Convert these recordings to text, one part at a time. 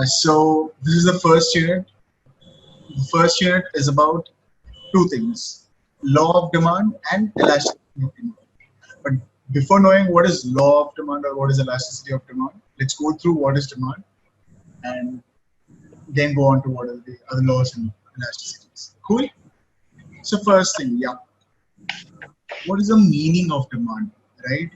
So this is the first unit. The first unit is about two things: law of demand and elasticity of demand. But before knowing what is law of demand or what is elasticity of demand, let's go through what is demand and then go on to what are the other laws and elasticities. Cool. So first thing, yeah, what is the meaning of demand, right?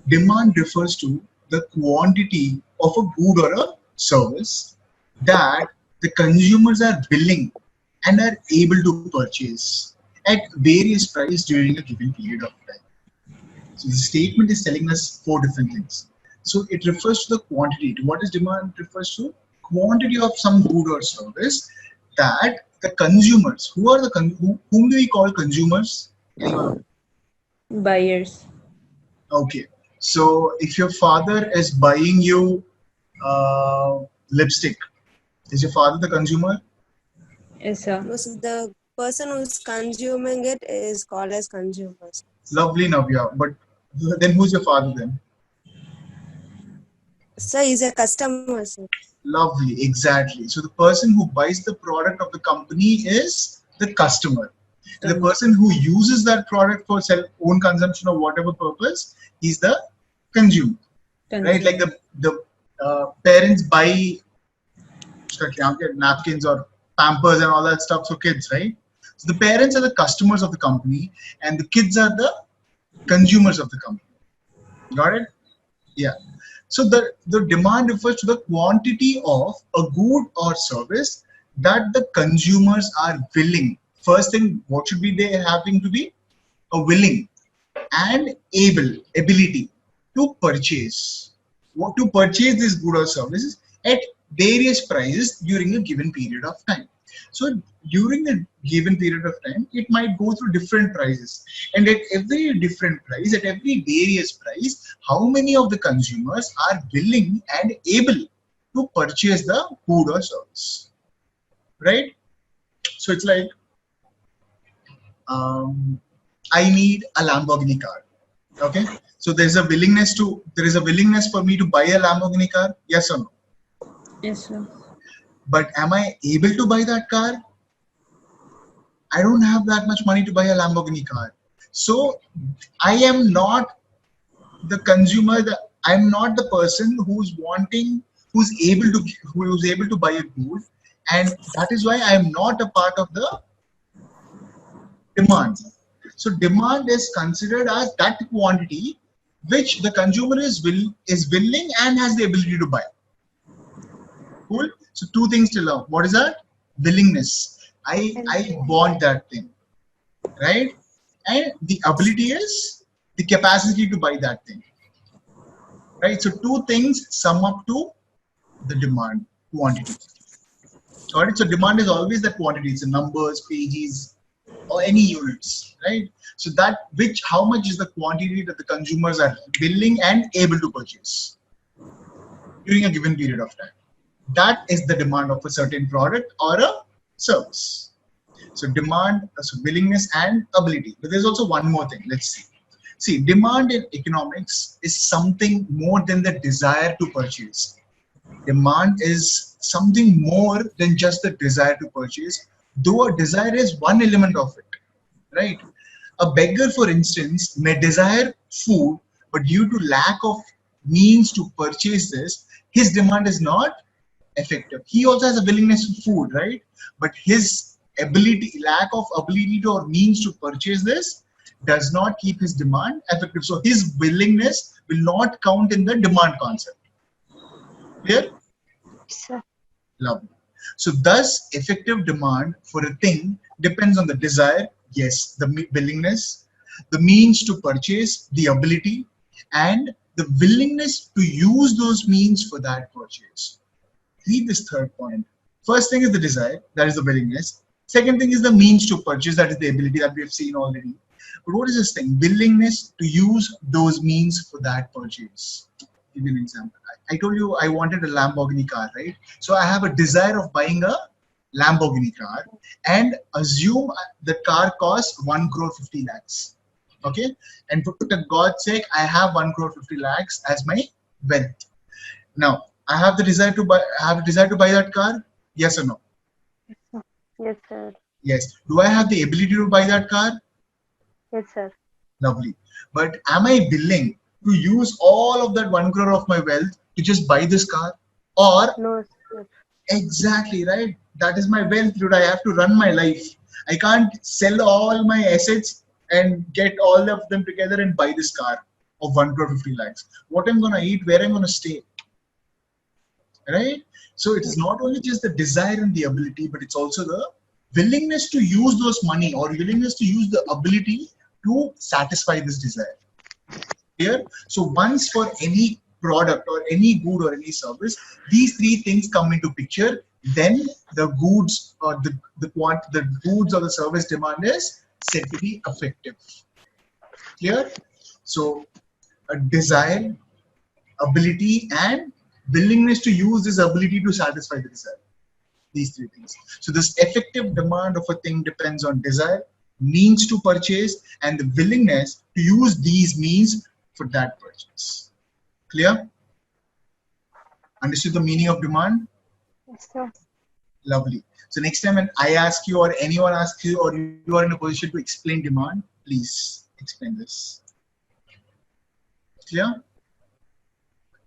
Demand refers to the quantity of a good or a service that the consumers are willing and are able to purchase at various prices during a given period of time. So the statement is telling us four different things. So it refers to the quantity. What is demand refers to? Quantity of some good or service that the consumers, who are the whom do we call consumers? Anyone? Buyers. Okay. So if your father is buying you lipstick, is your father the consumer? Yes, sir. No, so the person who's consuming it is called as consumers. Lovely, Navya. But then who's your father then? Sir, he's a customer, sir. Lovely, exactly. So the person who buys the product of the company is the customer. And the person who uses that product for own consumption or whatever purpose is the consumer, right? Like the parents buy napkins or pampers and all that stuff for kids, right? So the parents are the customers of the company and the kids are the consumers of the company. Got it? Yeah. So the demand refers to the quantity of a good or service that the consumers are willing. First thing, what should be they having to be? A willing and ability to purchase. What to purchase this good or services at various prices during a given period of time. So during the given period of time, it might go through different prices, and at every different price, at every various price, how many of the consumers are willing and able to purchase the good or service, right? So it's like I need a Lamborghini car. Okay, so there is a willingness for me to buy a Lamborghini car. Yes or no? Yes, sir. But am I able to buy that car? I don't have that much money to buy a Lamborghini car. So I am not the consumer. I'm not the person who's able to buy a good, and that is why I am not a part of the demand. So demand is considered as that quantity which the consumer is willing and has the ability to buy. Cool. So two things to learn. What is that? Willingness. I want that thing, right? And the ability is the capacity to buy that thing, right? So two things sum up to the demand quantity. Got it? So demand is always the quantity. It's the numbers, pages, or any units, right? So how much is the quantity that the consumers are willing and able to purchase during a given period of time. That is the demand of a certain product or a service. So demand, so willingness and ability. But there's also one more thing. Let's see. See, demand in economics is something more than the desire to purchase. Demand is something more than just the desire to purchase, though a desire is one element of it, right? A beggar, for instance, may desire food, but due to lack of means to purchase this, his demand is not effective. He also has a willingness to food, right? But his lack of ability to or means to purchase this does not keep his demand effective. So his willingness will not count in the demand concept. Clear? Sir. Lovely. So thus effective demand for a thing depends on the desire, yes, the willingness, the means to purchase, the ability, and the willingness to use those means for that purchase. Read this third point. First thing is the desire, that is the willingness. Second thing is the means to purchase, that is the ability that we have seen already. But what is this thing? Willingness to use those means for that purchase. Give you an example. I told you I wanted a Lamborghini car, right? So I have a desire of buying a Lamborghini car and assume the car costs 1 crore 50 lakhs. Okay? And for God's sake, I have 1 crore 50 lakhs as my wealth. Now, I have the desire to buy. I have a desire to buy that car. Yes or no? Yes, sir. Yes. Do I have the ability to buy that car? Yes, sir. Lovely. But am I willing to use all of that 1 crore of my wealth to just buy this car? Or No, sir. exactly, right? That is my wealth, dude. I have to run my life. I can't sell all my assets and get all of them together and buy this car of 1 crore 50 lakhs. What I'm gonna eat, where I'm gonna stay, right? So it is not only just the desire and the ability, but it's also the willingness to use those money or willingness to use the ability to satisfy this desire. Clear? So once for any product or any good or any service, these three things come into picture, then the goods or the goods or the service demand is said to be effective. Clear? So a desire, ability, and willingness to use this ability to satisfy the desire. These three things. So this effective demand of a thing depends on desire, means to purchase, and the willingness to use these means for that purchase. Clear? Understood the meaning of demand? Yes, sir. Lovely. So next time when I ask you or anyone asks you or you are in a position to explain demand, please explain this. Clear?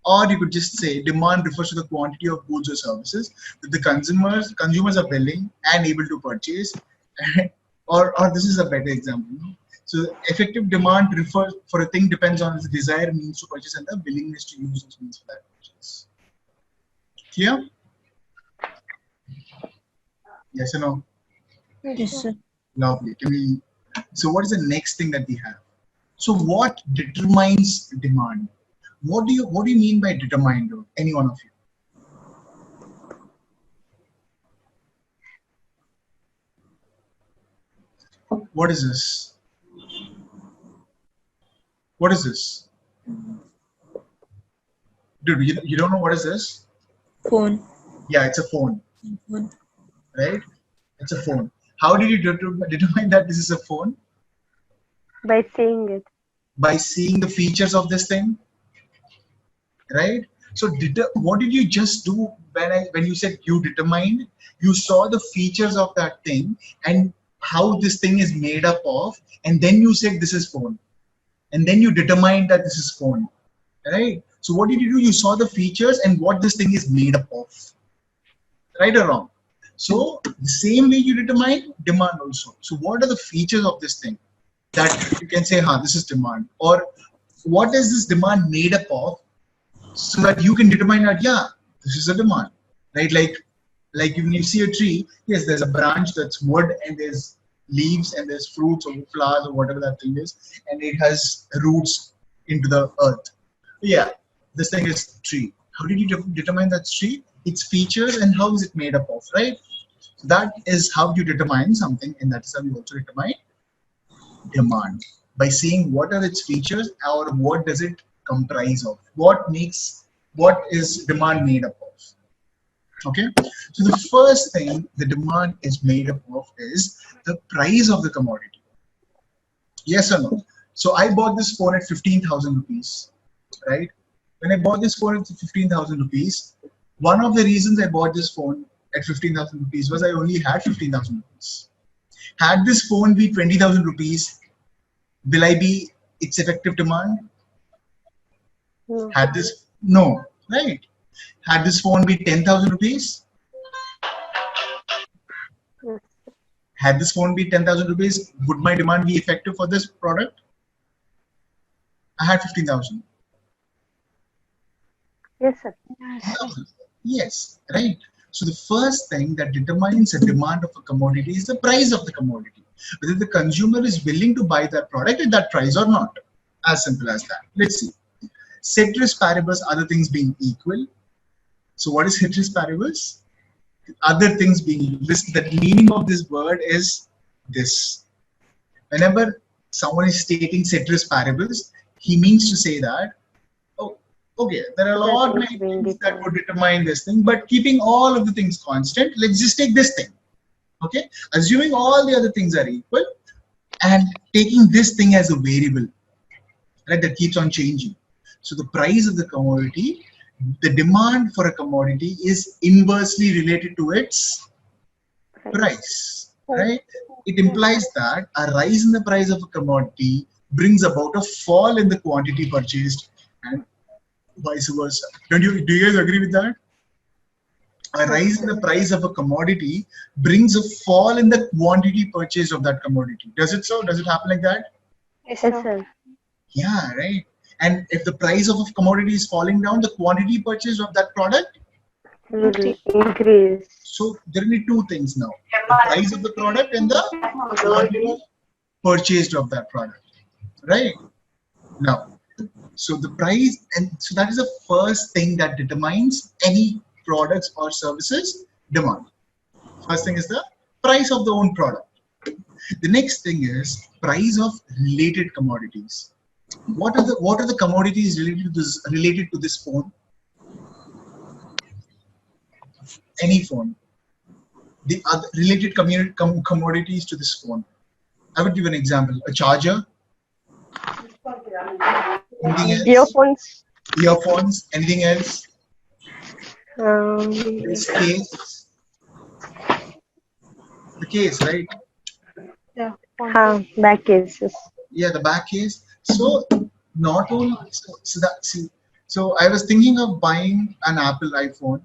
Or you could just say demand refers to the quantity of goods or services that the consumers are willing and able to purchase. or this is a better example. So effective demand refers for a thing depends on its desire, means to purchase, and the willingness to use those means for that purchase. Clear? Yes or no? Yes, sir. Lovely. So what is the next thing that we have? So what determines demand? What do you mean by determined? Any one of you? What is this? What is this? Dude, you don't know what is this? Phone. Yeah, it's a phone, Phone. right? It's a phone. How did you determine that this is a phone? By seeing it. By seeing the features of this thing, right? So what did you just do when you said you determined? You saw the features of that thing and how this thing is made up of, and then you said this is phone, and then you determined that this is phone, right? So what did you do? You saw the features and what this thing is made up of, right or wrong? So the same way you determine demand also. So what are the features of this thing that you can say, this is demand, or what is this demand made up of, so that you can determine that, yeah, this is a demand, right? Like when you see a tree, yes, there's a branch that's wood and there's leaves and there's fruits or flowers or whatever that thing is, and it has roots into the earth. Yeah, this thing is tree. How did you determine that tree? Its features and how is it made up of, right? So that is how you determine something, and that is how you also determine demand, by seeing what are its features or what does it comprise of, what is demand made up of. Okay, so the first thing the demand is made up of is the price of the commodity. Yes or no? So I bought this phone at 15,000 rupees, right? When I bought this phone at 15,000 rupees, one of the reasons I bought this phone at 15,000 rupees was I only had 15,000 rupees. Had this phone be 20,000 rupees, will I be its effective demand? No. No, right? Had this phone be 10,000 rupees? Yes. Had this phone be 10,000 rupees, would my demand be effective for this product? I had 15,000. Yes, sir. Yes, right. So the first thing that determines the demand of a commodity is the price of the commodity. Whether the consumer is willing to buy that product at that price or not. As simple as that. Let's see. Ceteris paribus, other things being equal. So what is ceteris paribus? Other things being equal. The meaning of this word is this. Whenever someone is stating ceteris paribus, he means to say that, oh, okay, there are a lot many things that would determine this thing, but keeping all of the things constant, let's just take this thing. Okay, assuming all the other things are equal and taking this thing as a variable, right, that keeps on changing. So the price of the commodity the demand for a commodity is inversely related to its price, right? It implies that a rise in the price of a commodity brings about a fall in the quantity purchased and vice versa. Do you guys agree with that? A rise in the price of a commodity brings a fall in the quantity purchased of that commodity. Does it so? Does it happen like that? Yes, sir. Yeah, right. And if the price of a commodity is falling down, the quantity purchased of that product. Will increase. So there will be two things now: the price of the product and the quantity purchased of that product. Right now, so the price, and so that is the first thing that determines any products or services demand. First thing is the price of the own product. The next thing is price of related commodities. What are the commodities related to this phone? Any phone. The other related commodities to this phone. I would give an example: a charger. Anything else? Earphones. Earphones. Anything else? Um, This case. The case, right? back cases. Yeah, the back case. So not only so I was thinking of buying an Apple iPhone,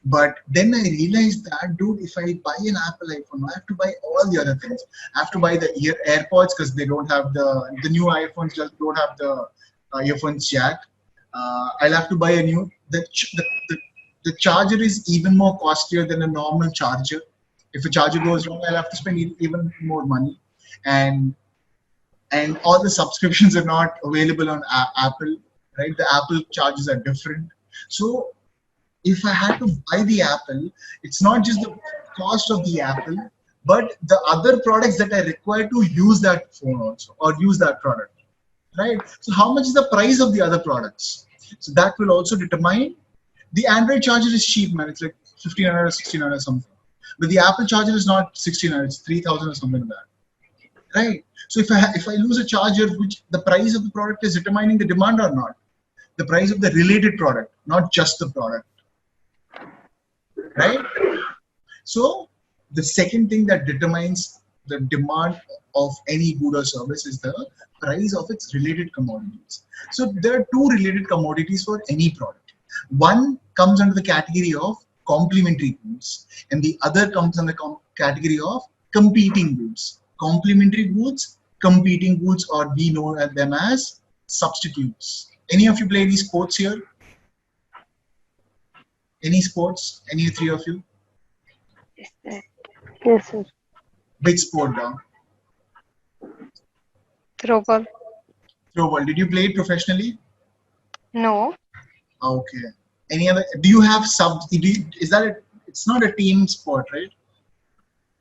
but then I realized that, dude, if I buy an Apple iPhone, I have to buy all the other things. I have to buy the AirPods because they don't have the new iPhones just don't have the earphones jack. I'll have to buy a new the charger is even more costlier than a normal charger. If a charger goes wrong, I'll have to spend even more money, and all the subscriptions are not available on Apple, right? The Apple charges are different. So if I had to buy the Apple, it's not just the cost of the Apple, but the other products that I require to use that phone also or use that product, right? So how much is the price of the other products? So that will also determine. The Android charger is cheap, man. It's like 1,500 or 1,600 or something. But the Apple charger is not 1,600, it's 3,000 or something like that, right? So if I lose a charger, which the price of the product is determining the demand or not, the price of the related product, not just the product, right? So the second thing that determines the demand of any good or service is the price of its related commodities. So there are two related commodities for any product. One comes under the category of complementary goods, and the other comes under the category of competing goods. Complementary goods, competing goods, or we know them as substitutes. Any of you play any sports here? Any sports? Any three of you? Yes, sir. Which sport now? Throw ball. Throw ball. Did you play it professionally? No. Okay. Any other? Do you have is that it's not a team sport, right?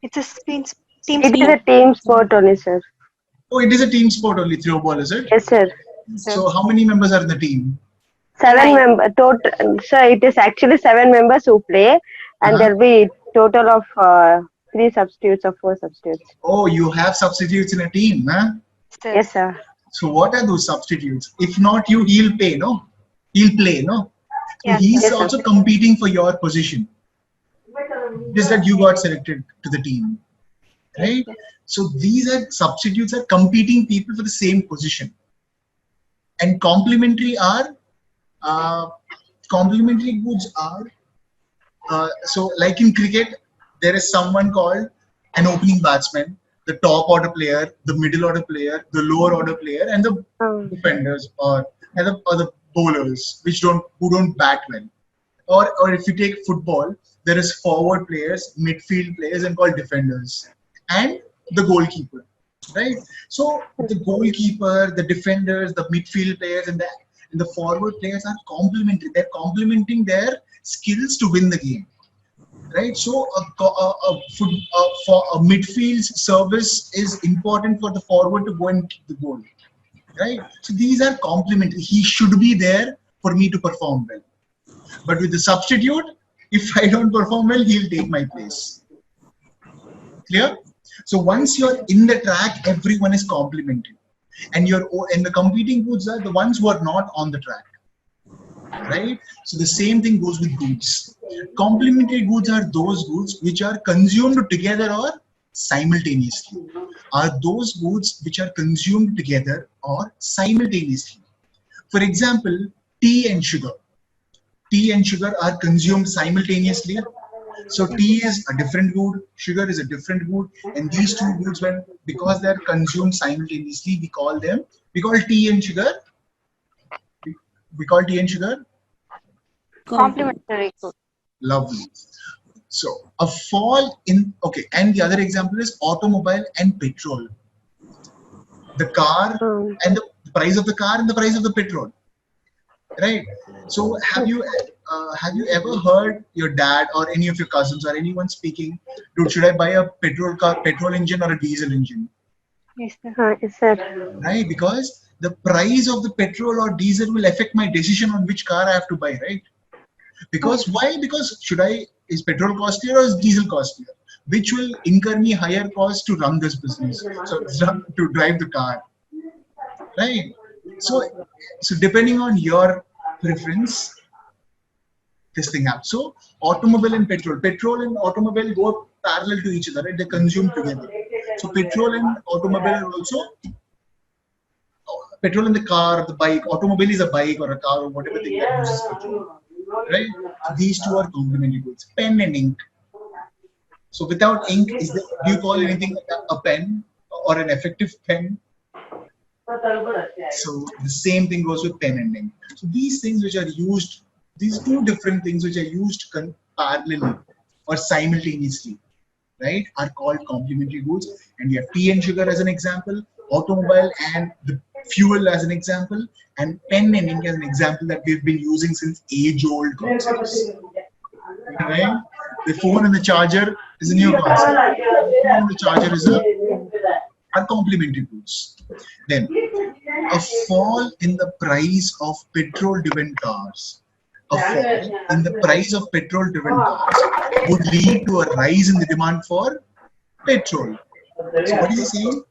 It's a team It is a team sport only, sir. Oh, it is a team sport only. Throw ball, is it? Yes, sir. So how many members are in the team? 7 members. Total. Sir, it is actually 7 members who play, and there'll be total of 3 substitutes or 4 substitutes. Oh, you have substitutes in a team, huh? Yes, sir. So what are those substitutes? If not you, he'll play, no? He'll play, no? So Yes, he's yes, also competing for your position. Just that you got selected to the team, right? So these are substitutes are competing people for the same position. And complementary goods are so like in cricket, there is someone called an opening batsman, the top order player, the middle order player, the lower order player, and the defenders or the bowlers who don't bat well. Or if you take football, there is forward players, midfield players, and called defenders, and the goalkeeper, right? So the goalkeeper, the defenders, the midfield players, and the forward players are complementary. They're complementing their skills to win the game, right? So for a midfield service is important for the forward to go and kick the goal, right? So these are complementary. He should be there for me to perform well. But with the substitute, if I don't perform well, he'll take my place. Clear? So once you're in the track, everyone is complementary. And the competing goods are the ones who are not on the track. right? So the same thing goes with goods. Complementary goods are those goods which are consumed together or simultaneously. Are those goods which are consumed together or simultaneously. For example, tea and sugar. Tea and sugar are consumed simultaneously. So tea is a different good, sugar is a different good, and these two goods, when because they are consumed simultaneously, we call tea and sugar. We call tea and sugar. Complementary good. Lovely. So a fall in, okay, and the other example is automobile and petrol. The car and the price of the car and the price of the petrol, right? So have you ever heard your dad or any of your cousins or anyone speaking, dude, should I buy a petrol engine or a diesel engine? Yes, sir. Yes, sir. Right? Because the price of the petrol or diesel will affect my decision on which car I have to buy, right? Because why? Because is petrol costlier or is diesel costlier? Which will incur me higher cost to run this business, so to drive the car, right? So depending on your preference, this thing happens. So automobile and petrol and automobile go parallel to each other, right? They consume together. So petrol and automobile are also, petrol in the car, the bike, automobile is a bike or a car or whatever thing that uses petrol, right? So these two are complementary goods. Pen and ink. So without ink, do you call anything a pen or an effective pen? So the same thing goes with pen and ink. So these things which are used, these two different things which are used parallelly or simultaneously, right, are called complementary goods. And we have tea and sugar as an example, automobile and the fuel as an example, and pen and ink as an example that we've been using since age-old concepts. Right? The phone and the charger is a new concept. The phone and the charger are complementary goods. Then, a fall in the price of petrol-driven cars. A fall in the price of petrol-driven cars would lead to a rise in the demand for petrol. So what is he saying?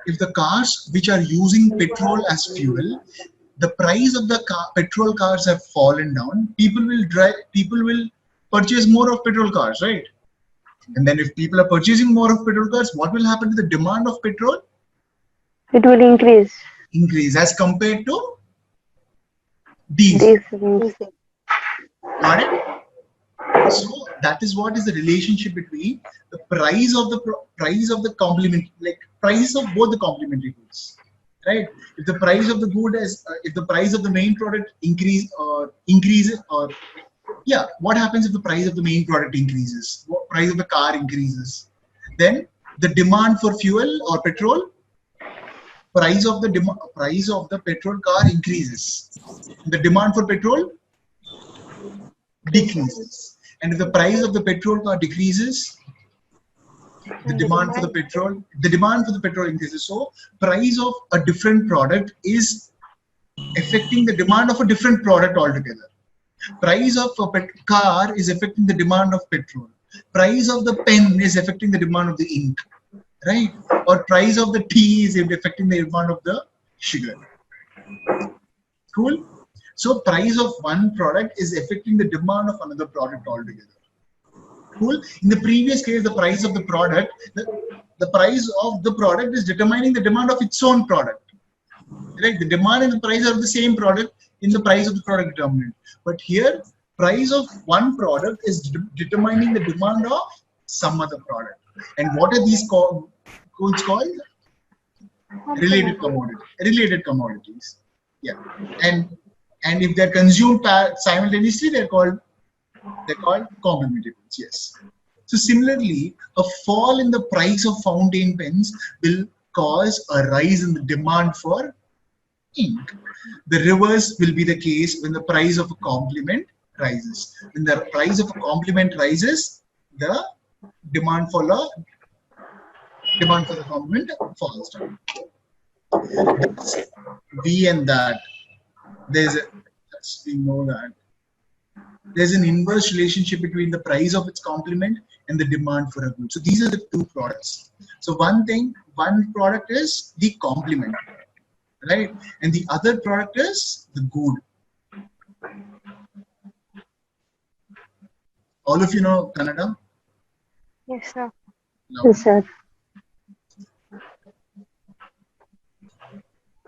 If the cars which are using petrol as fuel, the price of the petrol cars have fallen down, people will purchase more of petrol cars, right? And then if people are purchasing more of petrol cars, what will happen to the demand of petrol? It will increase. Increase as compared to diesel. Got it? So that is what is the relationship between the price of the complement, like price of both the complementary goods, right? If the price of the good is, if the price of the main product increases, what happens if the price of the main product increases? What price of the car increases? Then the demand for fuel or petrol, price of the petrol car increases. The demand for petrol decreases. And if the price of the petrol car decreases, the demand for the petrol increases. So price of a different product is affecting the demand of a different product altogether. Price of a car is affecting the demand of petrol. Price of the pen is affecting the demand of the ink, right? Or price of the tea is affecting the demand of the sugar. Cool? So price of one product is affecting the demand of another product altogether. Cool? In the previous case, the price of the product, the price of the product is determining the demand of its own product. Right? The demand and the price of the same product in the price of the product determinant. But here, price of one product is determining the demand of some other product. And what are these codes called? Related commodities. Yeah. And if they're consumed simultaneously, they're called complementary goods. Yes. So similarly, a fall in the price of fountain pens will cause a rise in the demand for ink. The reverse will be the case when the price of a complement rises. When the price of a complement rises, the demand for the complement falls down. We and that. We know that there's an inverse relationship between the price of its complement and the demand for a good. So these are the two products. So one product is the complement, right? And the other product is the good. All of you know Kannada? Yes, sir. No, Yes, sir.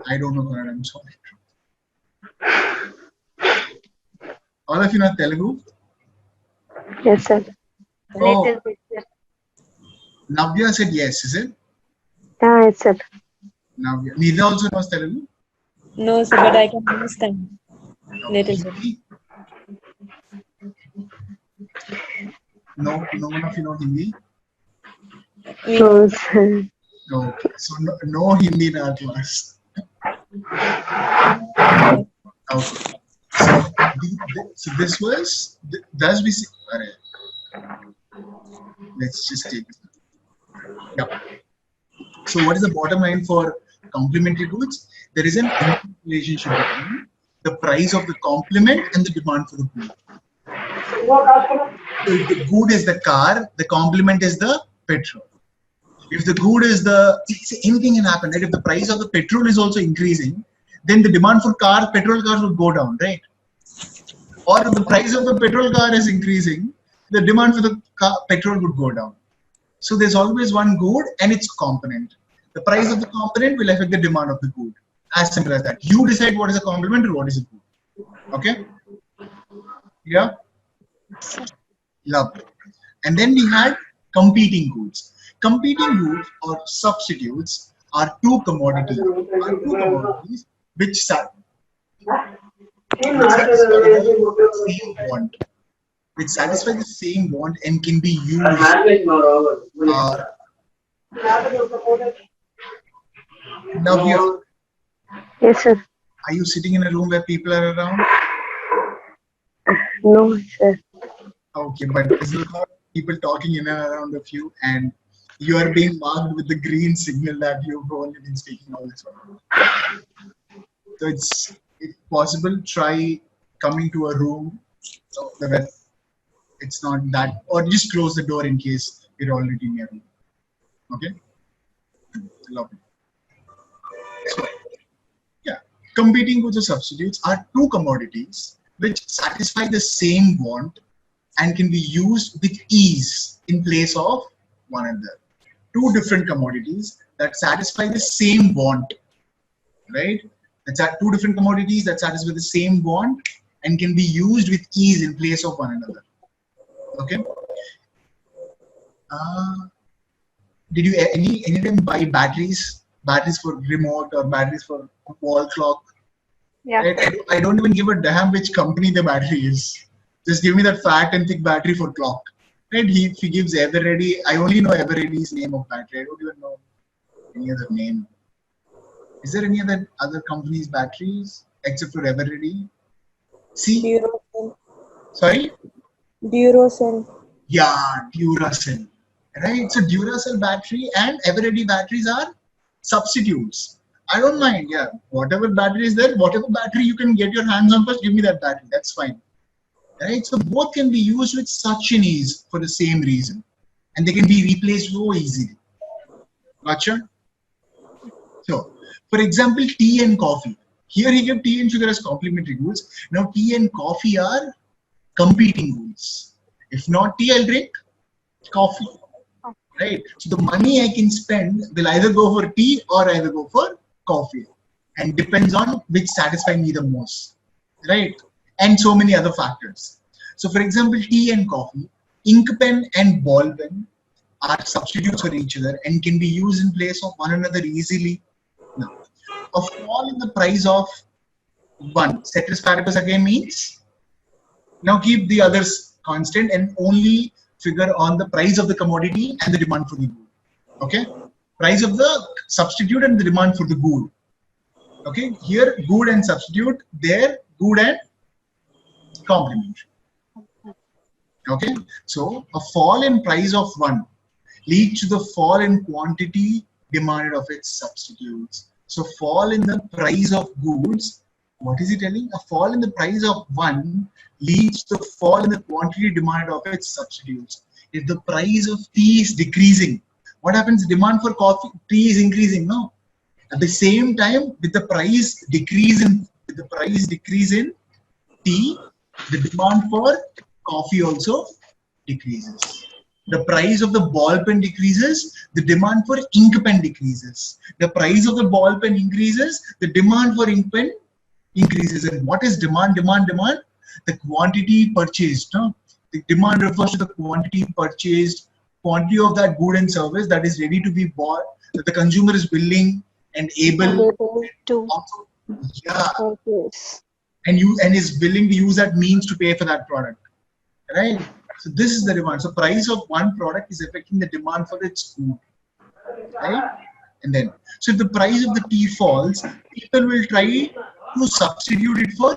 I don't know Kannada. I'm sorry. All of you know Telugu? Yes, sir. Oh, Little bit, sir. Navya said yes, is it? Yes, sir. Navya. Nida also knows Telugu? No, sir, but I can understand little bit. Hindi? No, no one of you know Hindi? We No, know. sir. Okay, so no Hindi in our class. Okay, so so this was does we see? Let's just take it. Yeah. So what is the bottom line for complementary goods? There is an inverse relationship between the price of the complement and the demand for the good. So if the good is the car, the complement is the petrol. If the good is anything can happen, right? If the price of the petrol is also increasing, then the demand for petrol cars would go down, right? Or if the price of the petrol car is increasing, the demand for the petrol would go down. So there's always one good and its component. The price of the component will affect the demand of the good. As simple as that. You decide what is a complement or what is a good. Okay? Yeah? Lovely. And then we had competing goods. Competing goods or substitutes are two commodities which satisfy the same want. Which satisfy the same want and can be used. Now, Yes, sir. are you sitting in a room where people are around? No, sir. Okay, but there's a lot of people talking in and around of you, and you are being marked with the green signal that you've only been speaking all this while. So it's, if possible, try coming to a room so that it's not that, or just close the door in case you're already in your room. Okay? Lovely. So, yeah, competing goods or substitutes are two commodities which satisfy the same want and can be used with ease in place of one another. Two different commodities that satisfy the same want, right? That's two different commodities that satisfy the same want and can be used with ease in place of one another. Okay. Did you anytime buy batteries for remote or batteries for wall clock? Yeah. I don't even give a damn which company the battery is. Just give me that fat and thick battery for clock. Right? If he gives Everready, I only know Everready's name of battery. I don't even know any other name. Is there any other company's batteries except for Everready? See? Duracell. Sorry? Duracell. Yeah, Duracell. Right? So Duracell battery and Everready batteries are substitutes. I don't mind. Yeah, whatever battery is there, whatever battery you can get your hands on first, give me that battery. That's fine. Right? So both can be used with such an ease for the same reason, and they can be replaced so easily. Gotcha? So, for example, tea and coffee. Here he gave tea and sugar as complementary goods. Now, tea and coffee are competing goods. If not tea, I'll drink coffee. Right? So the money I can spend will either go for tea or either go for coffee, and depends on which satisfy me the most. Right? And so many other factors. So, for example, tea and coffee, ink pen and ball pen are substitutes for each other and can be used in place of one another easily. Now, a fall in the price of one, ceteris paribus again means, now keep the others constant and only figure on the price of the commodity and the demand for the good. Okay? Price of the substitute and the demand for the good. Okay? Here, good and substitute, there, good and complementary. Okay, so a fall in price of one leads to the fall in quantity demanded of its substitutes. So fall in the price of goods, what is it telling? A fall in the price of one leads to the fall in the quantity demanded of its substitutes. If the price of tea is decreasing, what happens? Demand for tea is increasing, no? At the same time, with the price decrease in tea, the demand for coffee also decreases. The price of the ball pen decreases, the demand for ink pen decreases. The price of the ball pen increases, the demand for ink pen increases. And what is demand? Demand. The quantity purchased. No? The demand refers to the quantity purchased, quantity of that good and service that is ready to be bought, that the consumer is willing and able to purchase, and is willing to use that means to pay for that product, right? So this is the demand. So price of one product is affecting the demand for its good, right? And then, so if the price of the tea falls, people will try to substitute it for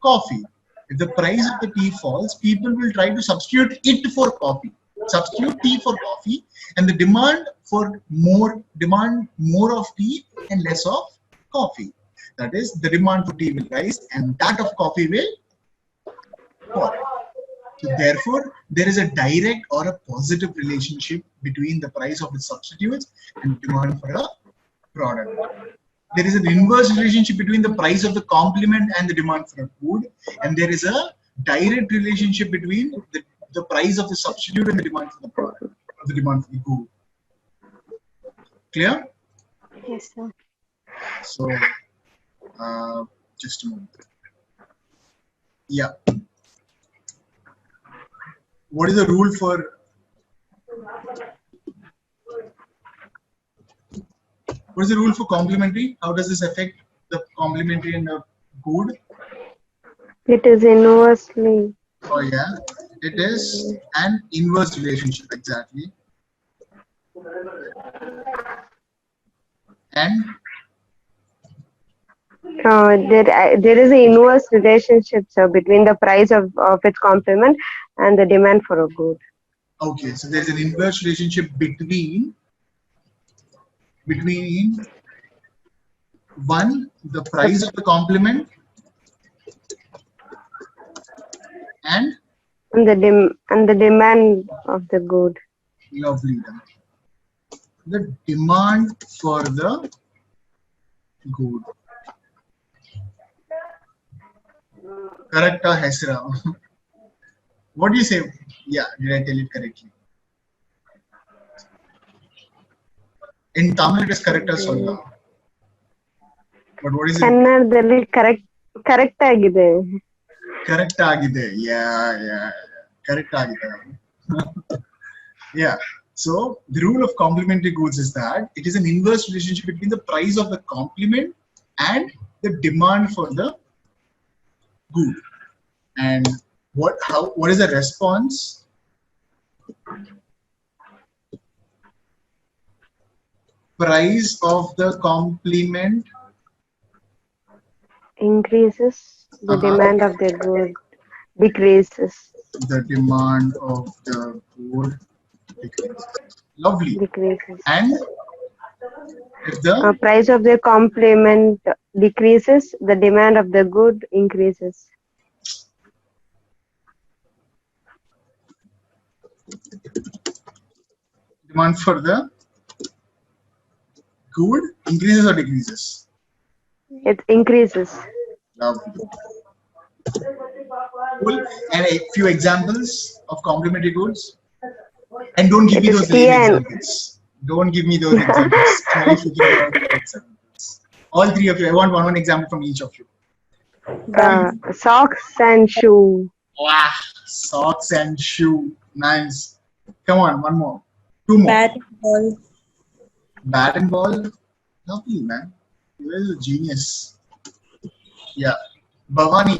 coffee. If the price of the tea falls, people will try to substitute it for coffee. Substitute tea for coffee, and the demand more of tea and less of coffee. That is, the demand for tea will rise and that of coffee will fall. So therefore, there is a direct or a positive relationship between the price of the substitutes and demand for a product. There is an inverse relationship between the price of the complement and the demand for a good, and there is a direct relationship between the price of the substitute and the demand for the product, or the demand for the good. Clear? Yes, sir. So, just a moment. Yeah. What is the rule for? What is the rule for complementary? How does this affect the complementary and the good? It is inversely. Oh yeah, it is an inverse relationship, exactly. And There is an inverse relationship, sir, between the price of its complement and the demand for a good. okay, so there's an inverse relationship between one, the price of the complement, and the demand of the good. lovely, the demand for the good. Correct, Hesra? What do you say? Yeah, did I tell it correctly? In Tamil, it is correct as well. But what is it? ಕನ್ನಡದಲ್ಲಿ correct ಆಗಿದೆ. Correct agide. Yeah. Correct agide. Yeah. So the rule of complementary goods is that it is an inverse relationship between the price of the complement and the demand for the good. And what is the response? Price of the complement Increases, the demand of the good decreases. The demand of the good decreases. Lovely. Decreases. And if the price of the complement decreases, the demand of the good increases. Demand for the good increases or decreases? It increases. Lovely. Cool. And a few examples of complementary goods. And don't give me those lame examples. Don't give me those examples. Try figuring out the examples. All three of you. I want one example from each of you. Socks and shoe. Wow. Socks and shoe. Nice. Come on, one more. Two more. Bat and ball. Bat and ball. Lovely, man. You're a genius. Yeah. Bhavani.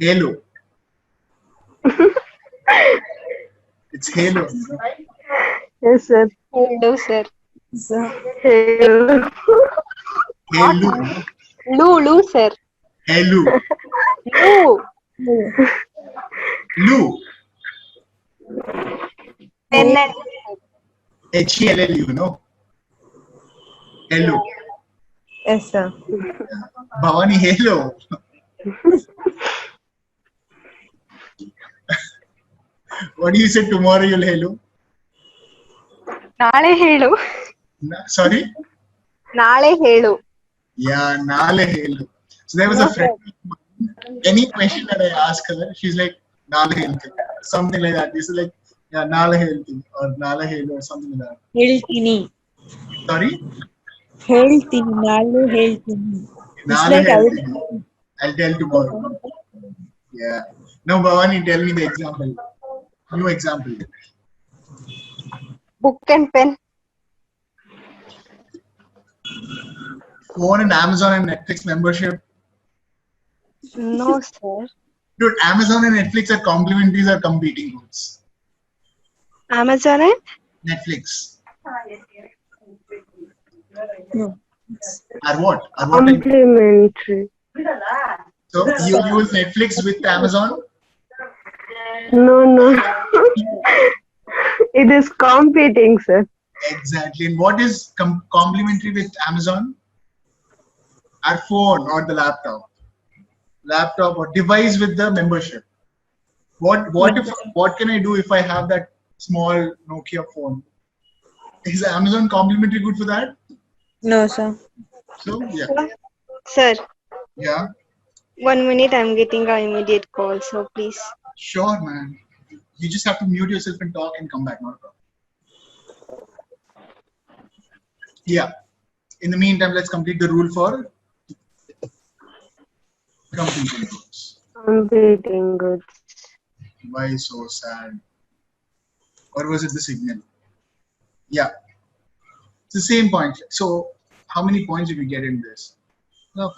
Halo. It's Halo. Yes, sir. Hello, sir. Halo. Halo. Lu, sir. Halo. Lu. Lu. N-N. H-E-L-L-U, no? Hello. Yes, sir. Bhavani, hello. What do you say tomorrow you'll hello? ನಾಳೆ ಹೇಳು. Sorry? ನಾಳೆ ಹೇಳು. Yeah, Nale Helu. So there was a friend. Any question that I ask her, she's like, Nale Helu. Something like that. This is like, yeah, Nale Helu or Nale Helu or something like that. Heltini. Sorry? Heltini. Nalu Heltini. It's Nale like I Helu. would. I'll tell tomorrow. Yeah. Now, Bhavani, tell me the example. New example. Book and pen. Phone and Amazon and Netflix membership. No, sir. Dude, Amazon and Netflix are complementaries or competing goods. Amazon and Netflix. No. Are what? Complementary. So you use Netflix with Amazon? No. It is competing, sir. Exactly. And what is complementary with Amazon? Our phone or the laptop. Laptop or device with the membership. What can I do if I have that small Nokia phone? Is Amazon complimentary good for that? No, sir. So yeah. sir. Yeah. 1 minute, I'm getting an immediate call. So please. Sure, man. You just have to mute yourself and talk and come back, not a problem. Yeah. In the meantime, let's complete the rule for competing goods. Competing goods. Why so sad? Or was it the signal? Yeah. It's the same point. So how many points did we get in this? No.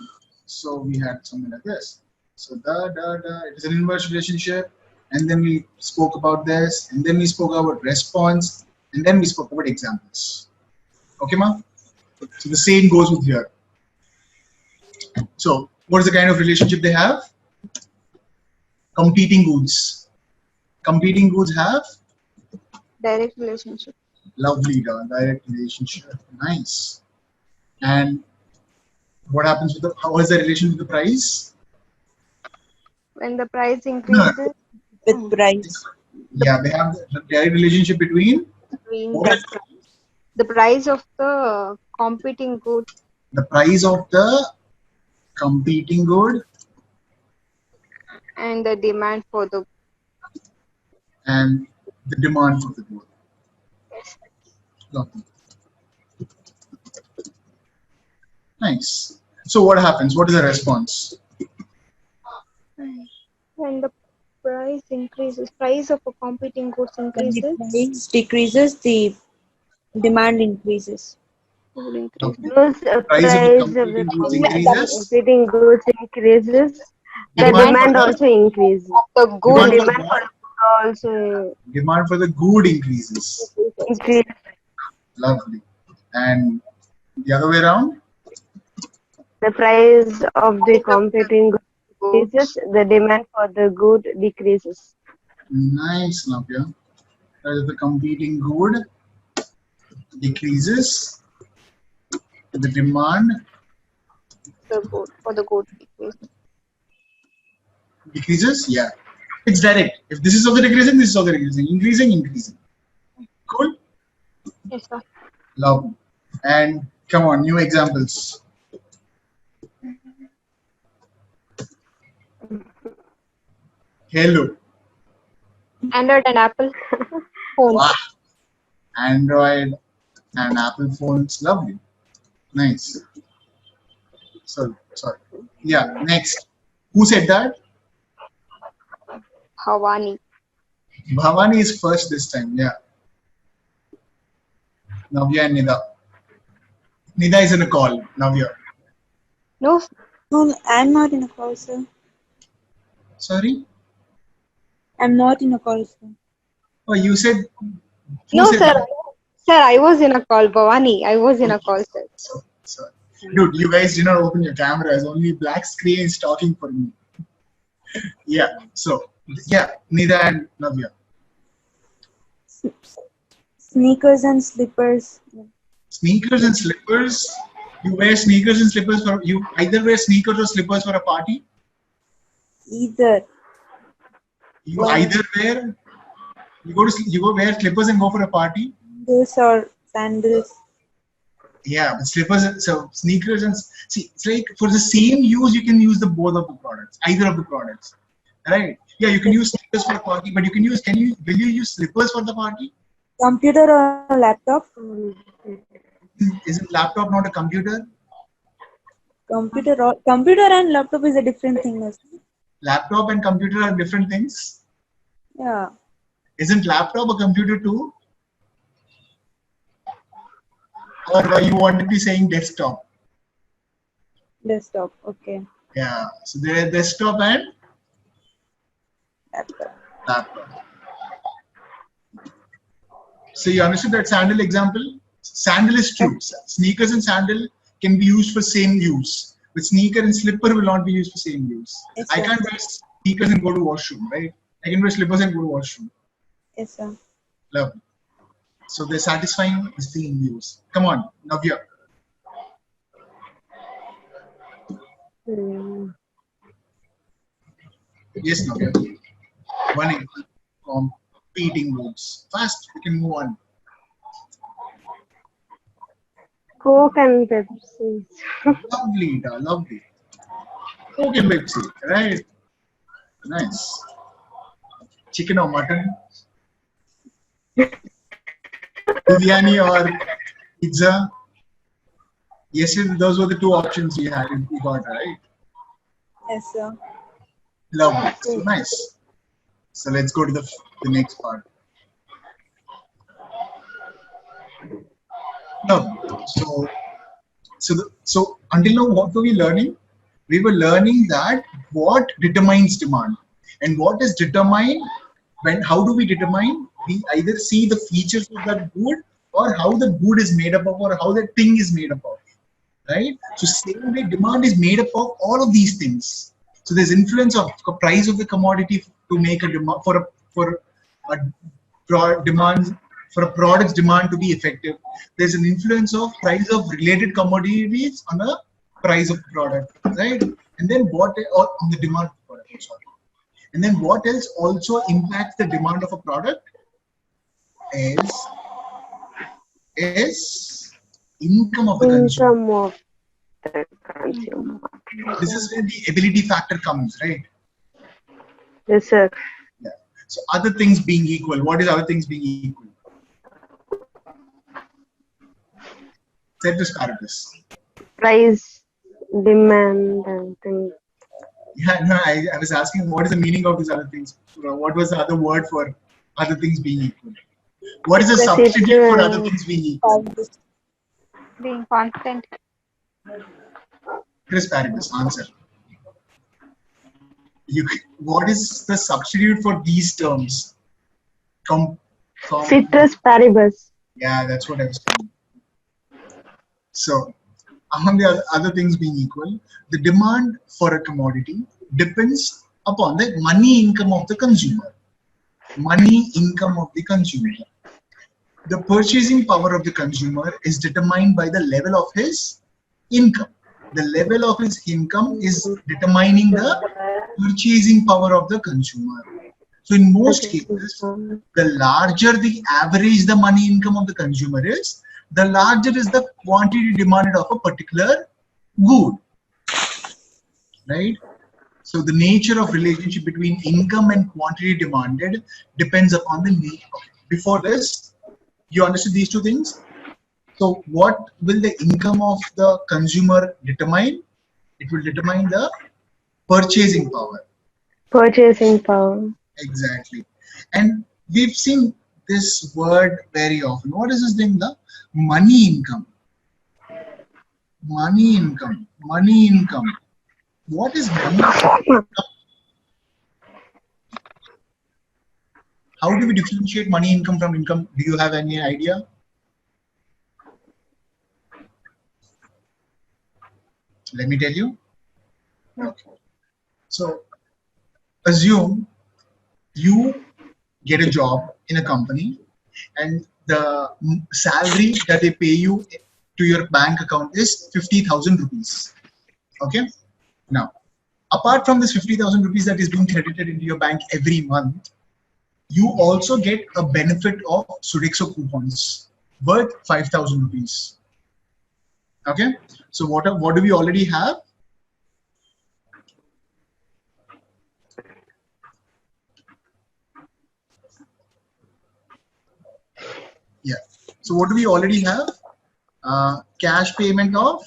So we had something like this. So it is an inverse relationship. And then we spoke about this. And then we spoke about response. And then we spoke about examples. Okay, ma? So the same goes with here. So what is the kind of relationship they have? Competing goods. Competing goods have Direct relationship. lovely direct relationship. Nice. And what happens with how is the relation with the price? When the price increases, With price. Yeah, they have the direct relationship between the price of the competing good the price of the competing good and the demand for the and the demand for the good. Lovely. Nice. So what happens? What is the response? when the price increases, price of a competing goods When the increases, price decreases, the demand increases. will increase. No, sir, Price of price of the competing goods increases. competing goods increases. The Demand demand for the- also increases. The The good Demand for demand the for what? good also Demand for the good increases. increases. Lovely. And the other way around? The price of the competing goods goods. increases. The demand for the good decreases. Nice, Navya. Price of the competing good decreases. The demand The good for the good decreases. decreases. Yeah. It's direct. If this is also decreasing, this is also decreasing. Increasing. Cool? Yes, sir. Lovely. And come on, new examples. Hello. Android and Apple phones. Wow. Android and Apple phones. Lovely. Nice. Sorry. Yeah, next. Who said that? Bhavani. Bhavani is first this time. Yeah. Navya and Nida. Nida is in a call. Navya. No, No, I'm not in a call, sir. Sorry? I'm not in a call, sir. Oh, you said. Who no, said sir. that? Sir, I was in a call. Bhavani, I was in a call, sir. Sorry. Dude, you guys did not open your cameras. Only black screen is talking for me. Yeah. So, yeah, Nida and Navya. Sneakers and slippers. Sneakers and slippers. You wear sneakers and slippers for you either wear sneakers or slippers for a party. Either. You either wear you go wear slippers and go for a party. Sandals or sandals. Yeah, but slippers, so sneakers and see, it's like for the same use, you can use the both of the products, either of the products, right? Yeah, you can use sneakers for a party, but will you use slippers for the party? Computer or laptop? Isn't laptop not a computer? Computer and laptop is a different thing. Laptop and computer are different things. Yeah. Isn't laptop a computer too? Or you want to be saying desktop? Desktop. Okay. Yeah, so there are desktop and Laptop. laptop. So you understood that sandal example? Sandal is true. Sneakers and sandal can be used for same use. But sneaker and slipper will not be used for same use. Yes, I sir. can't wear sneakers and go to washroom, right? I can wear slippers and go to washroom. Yes, sir. Lovely. So they're satisfying the same use. Come on, Navya. Yes, Navya. One example competing modes. Fast, we can move on. Coke and Pepsi. Lovely, lovely. Coke and Pepsi, right? Nice. Chicken or mutton? Biryani or pizza? Yes, those were the two options we had. We got right. Yes, sir. Lovely. So nice. So let's go to the next part. Lovely. So until now, what were we learning? We were learning that what determines demand and what is determined when. How do we determine? We either see the features of that good or how the good is made up of or how the thing is made up of. Right? So same way demand is made up of all of these things. So there's influence of the price of the commodity to make a demand for a demand for a product's demand to be effective. There's an influence of price of related commodities on the price of the product, right? And then what or on the demand of the product, sorry. And then what else also impacts the demand of a product is income of the consumer. Income of the consumer. This is where the ability factor comes, right? Yes, sir. Yeah. So other things being equal, what is other things being equal? Ceteris paribus. Price, demand, and things. Yeah, no, I was asking what is the meaning of these other things? What was the other word for other things being equal? What is the substitute for other things being equal? Being constant. Ceteris paribus, answer. What is the substitute for these terms? Citrus paribus. Yeah, that's what I was saying. So, among the other things being equal, the demand for a commodity depends upon the money income of the consumer. Money income of the consumer. The purchasing power of the consumer is determined by the level of his income. The level of his income is determining the purchasing power of the consumer. So in most cases, the larger the average the money income of the consumer is, the larger is the quantity demanded of a particular good, right? So the nature of relationship between income and quantity demanded depends upon the need. Okay. Before this, you understood these two things? So what will the income of the consumer determine? It will determine the purchasing power. Purchasing power. Exactly. And we've seen this word very often. What is this thing? The money income. Money income. Money income. What is money income? How do we differentiate money income from income? Do you have any idea? Let me tell you. Okay. So assume you get a job in a company and the salary that they pay you to your bank account is 50,000 rupees. Okay. Now, apart from this 50,000 rupees that is being credited into your bank every month, you also get a benefit of Sodexo coupons worth 5,000 rupees. Okay. So what do we already have? Yeah. So what do we already have? Cash payment of,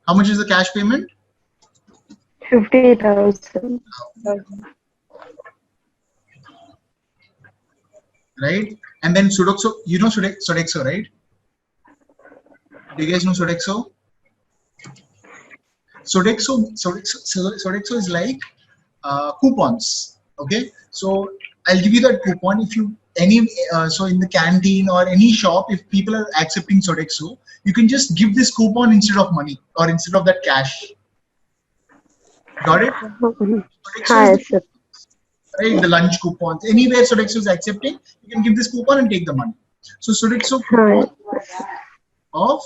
how much is the cash payment? 50,000. Right? And then Sodexo, you know Sodexo, right? Do you guys know Sodexo? Sodexo is like coupons. Okay, so I'll give you that coupon if you so in the canteen or any shop, if people are accepting Sodexo, you can just give this coupon instead of money or instead of that cash. Got it? Hi, sir. Right, the lunch coupons, anywhere Sodexo is accepting, you can give this coupon and take the money. So Sodexo coupon of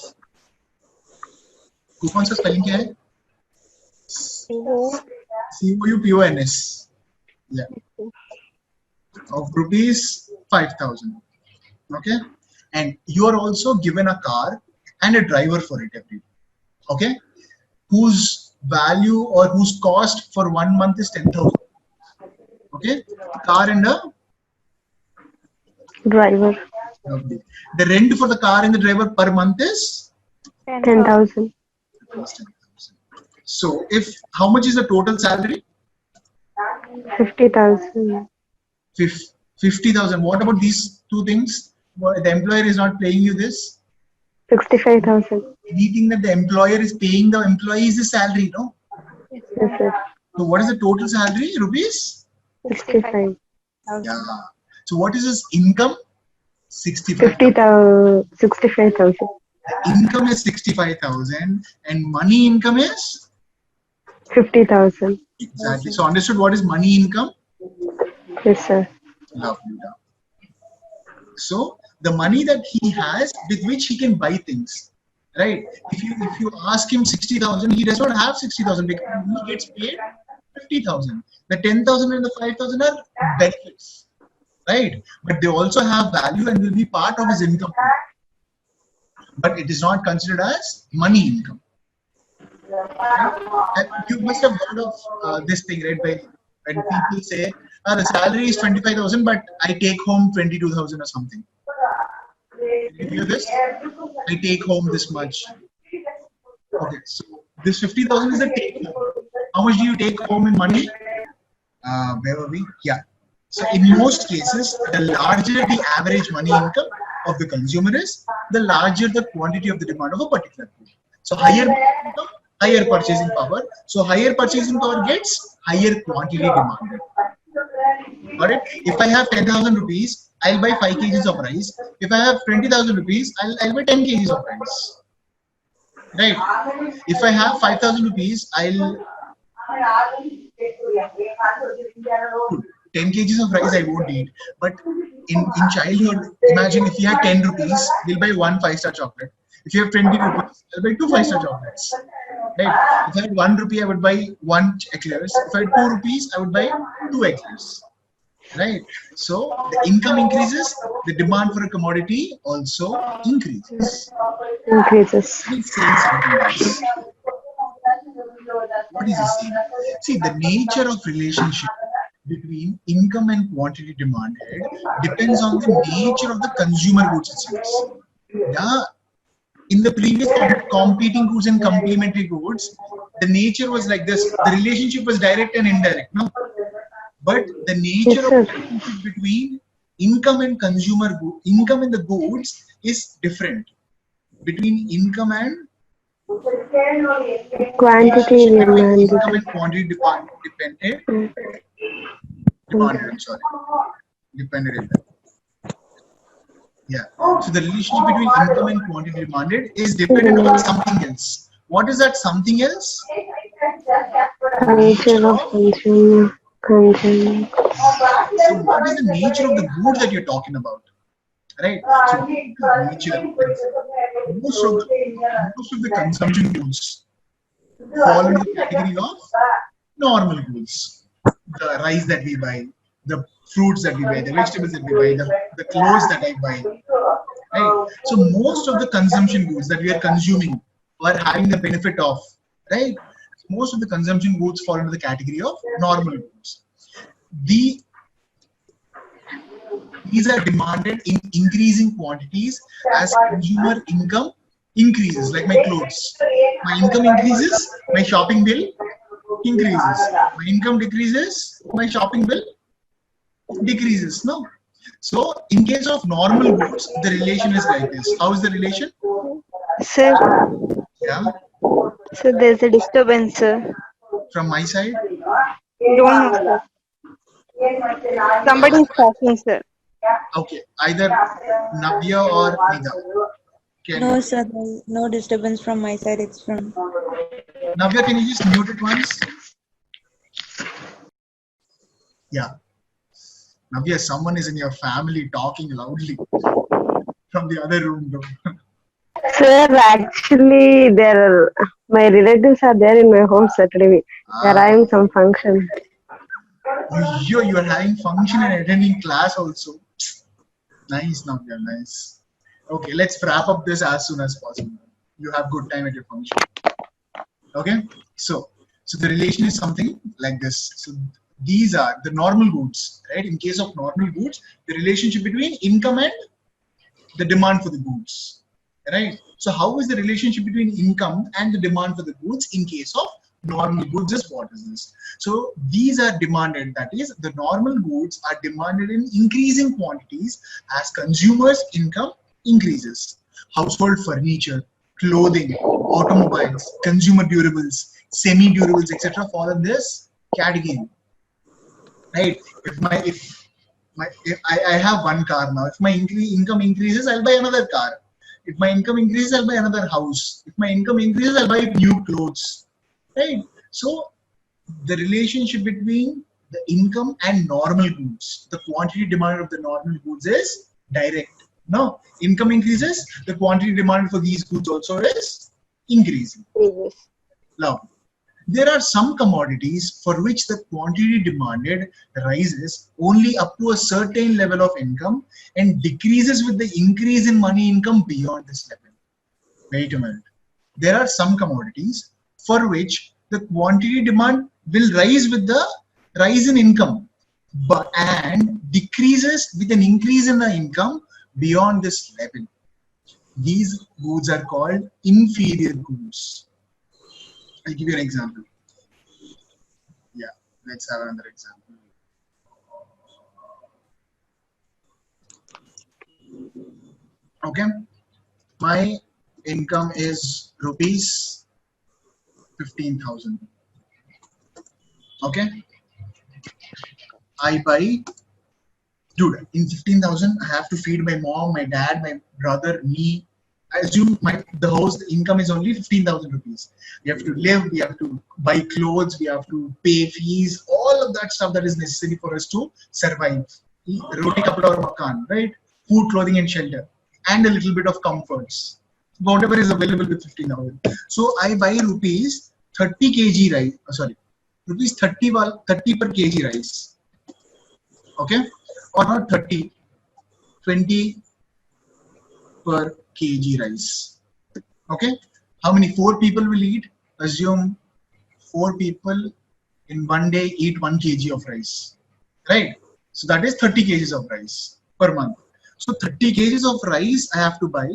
coupon का spelling क्या है? COUPONS. Yeah. Of rupees 5,000. Okay. And you are also given a car and a driver for it every day. Okay. Whose value or whose cost for 1 month is 10,000. Okay. Car and a Driver. lovely. The rent for the car and the driver per month is 10,000. So if how much is the total salary? 50,000. 50,000. What about these two things? The employer is not paying you this. 65,000. Anything that the employer is paying the employee is the salary, no? Yes, sir. So what is the total salary? Rupees? 65. Yeah. So what is his income? 65,000. 65,000. Income is 65,000 and money income is 50,000. exactly. So understood what is money income? Yes, sir. Lovely. So the money that he has with which he can buy things, right? If you ask him 60,000, he does not have 60,000 because he gets paid 50,000. The 10,000 and the 5,000 are benefits, right? But they also have value and will be part of his income. But it is not considered as money income. Right? You must have heard of this thing, right? When people say, the salary is 25,000, but I take home 22,000 or something. You hear this? I take home this much. Okay, so this 50,000 is a take home. How much do you take home in money? Where were we? Yeah. So in most cases, the larger the average money income of the consumer is, the larger the quantity of the demand of a particular good. So higher income, higher purchasing power. So higher purchasing power gets higher quantity demanded. Got it? If I have 10,000 rupees, I'll buy 5 kgs of rice. If I have 20,000 rupees, I'll buy 10 kgs of rice. Right? If I have 5,000 rupees, I'll 10 kgs of rice I won't eat. But in childhood, imagine if you have 10 rupees, we'll buy 1 5-star chocolate. If you have 20 rupees, I'll buy 2 5-star chocolates. Right? If I had 1 rupee, I would buy 1 eclairs. If I had 2 rupees, I would buy 2 eclairs. Right? So the income increases, the demand for a commodity also increases. Increases. He's saying something else. What is he saying? See, the nature of relationship between income and quantity demanded depends on the nature of the consumer goods itself. Yeah. In the previous competing goods and complementary goods, the nature was like this. The relationship was direct and indirect, no? But the nature of relationship between income and consumer goods, income and the goods is different. Between income and Quantity demanded. income and quantity dependent. I'm sorry. Dependent. Yeah. So the relationship between income and quantity demanded is dependent on something else. What is that something else? Nature of consumer. So what is the nature of the good that you're talking about? Right? So nature, most of the consumption goods fall into the category of normal goods. The rice that we buy, the fruits that we buy, the vegetables that we buy, the clothes that I buy. right? So most of the consumption goods that we are consuming or having the benefit of, right? Most of the consumption goods fall into the category of normal goods. These are demanded in increasing quantities as consumer income increases, like my clothes. My income increases, my shopping bill increases. My income decreases, my shopping bill decreases. No. So in case of normal goods, the relation is like this. How is the relation? Sir, Yeah. so there's a disturbance, sir. From my side. Don't know, sir. Somebody is talking, sir. Okay. Either Navya or Nida. No, Can sir. There's no disturbance from my side. It's from. Navya, can you just mute it once? Yeah. Navya, someone is in your family talking loudly from the other room though. Sir, actually, my relatives are there in my home Saturday. They're having some function. You are having function and attending class also. Nice, Navya, nice. Okay, let's wrap up this as soon as possible. You have good time at your function. Okay, so the relation is something like this. So these are the normal goods, right? In case of normal goods, the relationship between income and the demand for the goods, right? So how is the relationship between income and the demand for the goods in case of normal goods? Is what is this? So these are demanded, that is, the normal goods are demanded in increasing quantities as consumers' income increases. Household furniture, clothing, automobiles, consumer durables, semi-durables, etc. fall in this category, right? If I have one car now, if my income increases, I'll buy another car. If my income increases, I'll buy another house. If my income increases, I'll buy new clothes, right? So the relationship between the income and normal goods, the quantity demanded of the normal goods is direct. No, income increases, the quantity demanded for these goods also is increasing. Now, there are some commodities for which the quantity demanded rises only up to a certain level of income and decreases with the increase in money income beyond this level. Wait a minute. There are some commodities for which the quantity demand will rise with the rise in income, and decreases with an increase in the income beyond this level. These goods are called inferior goods. I'll give you an example. Yeah, let's have another example. Okay, my income is rupees 15,000. Okay, I buy, dude, in 15,000, I have to feed my mom, my dad, my brother, me. I assume the house the income is only 15,000 rupees. We have to live, we have to buy clothes, we have to pay fees, all of that stuff that is necessary for us to survive. Roti, kapda, or makan, right? Food, clothing, and shelter, and a little bit of comforts. Whatever is available with 15,000. So I buy rupees 30 kg rice. Rupees 30 per kg rice. Okay, or not 30, 20 per kg rice. Okay, how many? 4 people will eat. Assume 4 people in one day eat 1 kg of rice, right? So that is 30 kgs of rice per month. So 30 kgs of rice I have to buy.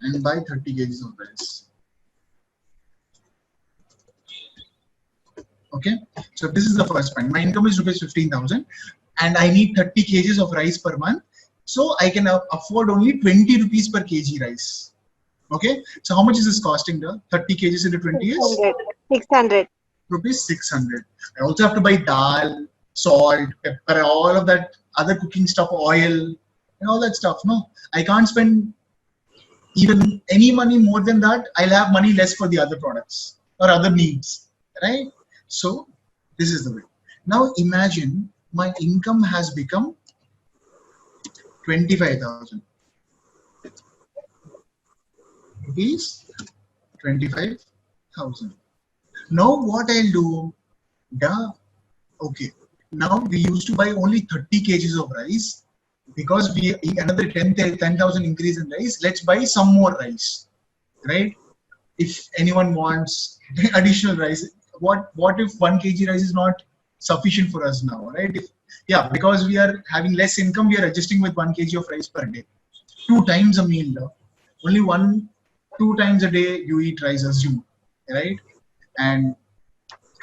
And buy 30 kgs of rice. Okay, so this is the first point. My income is rupees 15,000 and I need 30 kgs of rice per month. So I can afford only 20 rupees per kg rice. Okay, so how much is this costing? The 30 kgs into 20 is 600. Rupees 600. I also have to buy dal, salt, pepper, all of that other cooking stuff, oil, and all that stuff. No, I can't spend even any money more than that. I'll have money less for the other products or other needs, right? So this is the way. Now imagine my income has become 25,000 rupees. 25,000. Now what I'll do? Okay, Now we used to buy only 30 kgs of rice because we another 10,000 increase in rice. Let's buy some more rice, right? If anyone wants additional rice, what if 1 kg rice is not sufficient for us now, right? Yeah, because we are having less income, we are adjusting with 1 kg of rice per day. 2 times a meal now. Only 2 times a day you eat rice, assume, right? And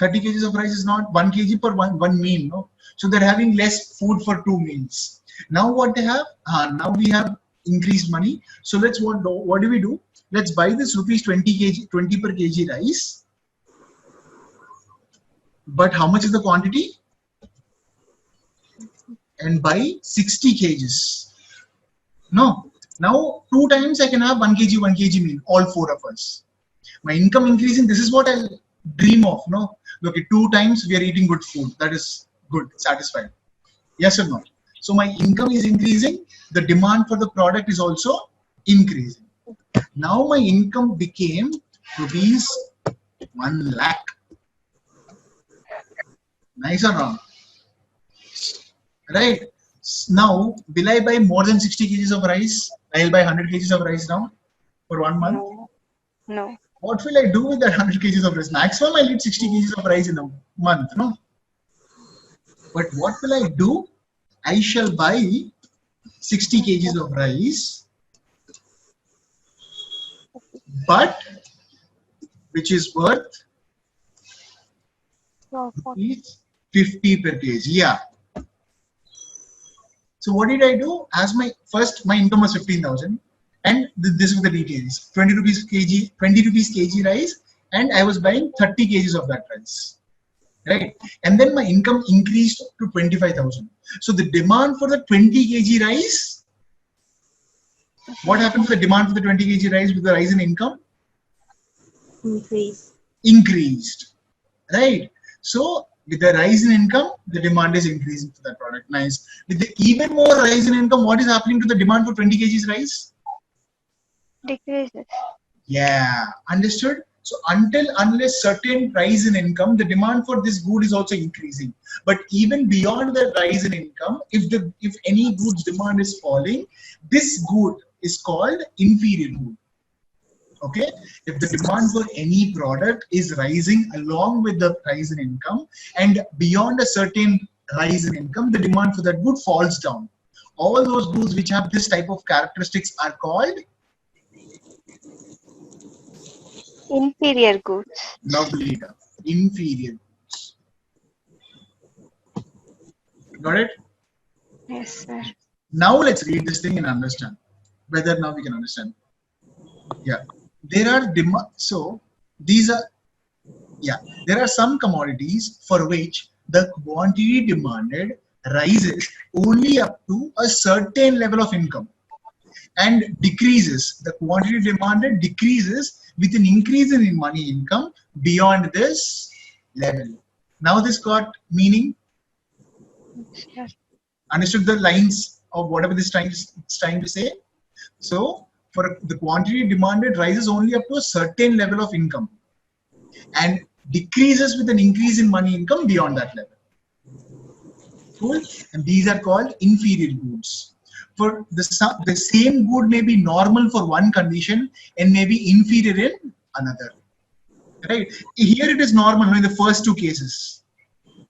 30 kgs of rice is not 1 kg per one meal, no? So they're having less food for 2 meals. Now what they have? Now we have increased money. So what do we do? Let's buy this rupees 20 per kg rice. But how much is the quantity? And buy 60 kgs. No. Now 2 times I can have 1 kg meal, all 4 of us. My income increasing, this is what I'll dream of, no? Look, 2 times we are eating good food. That is good, satisfied. Yes or no? So my income is increasing. The demand for the product is also increasing. Now my income became rupees 1 lakh. Nice or wrong? Right? Now, will I buy more than 60 kgs of rice? I'll buy 100 kgs of rice now for 1 month. No. What will I do with that 100 kgs of rice? Maximum I'll eat 60 kgs of rice in a month, no? But what will I do? I shall buy 60 kgs of rice, but which is worth No. 50 per kg. Yeah. So what did I do? As my income was 15,000, and this was the details: 20 rupees kg rice, and I was buying 30 kgs of that rice, right? And then my income increased to 25,000. So the demand for the 20 kg rice, what happened to the demand for the 20 kg rice with the rise in income? Increased, right? So with the rise in income, the demand is increasing for that product. Nice. With the even more rise in income, what is happening to the demand for 20 kgs rice? Decreases. Yeah, understood. So unless certain rise in income, the demand for this good is also increasing. But even beyond the rise in income, if any goods demand is falling, this good is called inferior good. Okay, if the demand for any product is rising along with the rise in income, and beyond a certain rise in income, the demand for that good falls down. All those goods which have this type of characteristics are called Inferior goods. lovely, inferior goods. Got it? Yes, sir. Now let's read this thing and understand whether now we can understand. Yeah, there are there are some commodities for which the quantity demanded rises only up to a certain level of income and decreases. The quantity demanded decreases with an increase in money income beyond this level. Now this got meaning? Yes. Understood the lines of whatever this it's trying to say? So for the quantity demanded rises only up to a certain level of income and decreases with an increase in money income beyond that level. Cool? And these are called inferior goods. For the same good may be normal for one condition and may be inferior in another. Right? Here it is normal in the first two cases.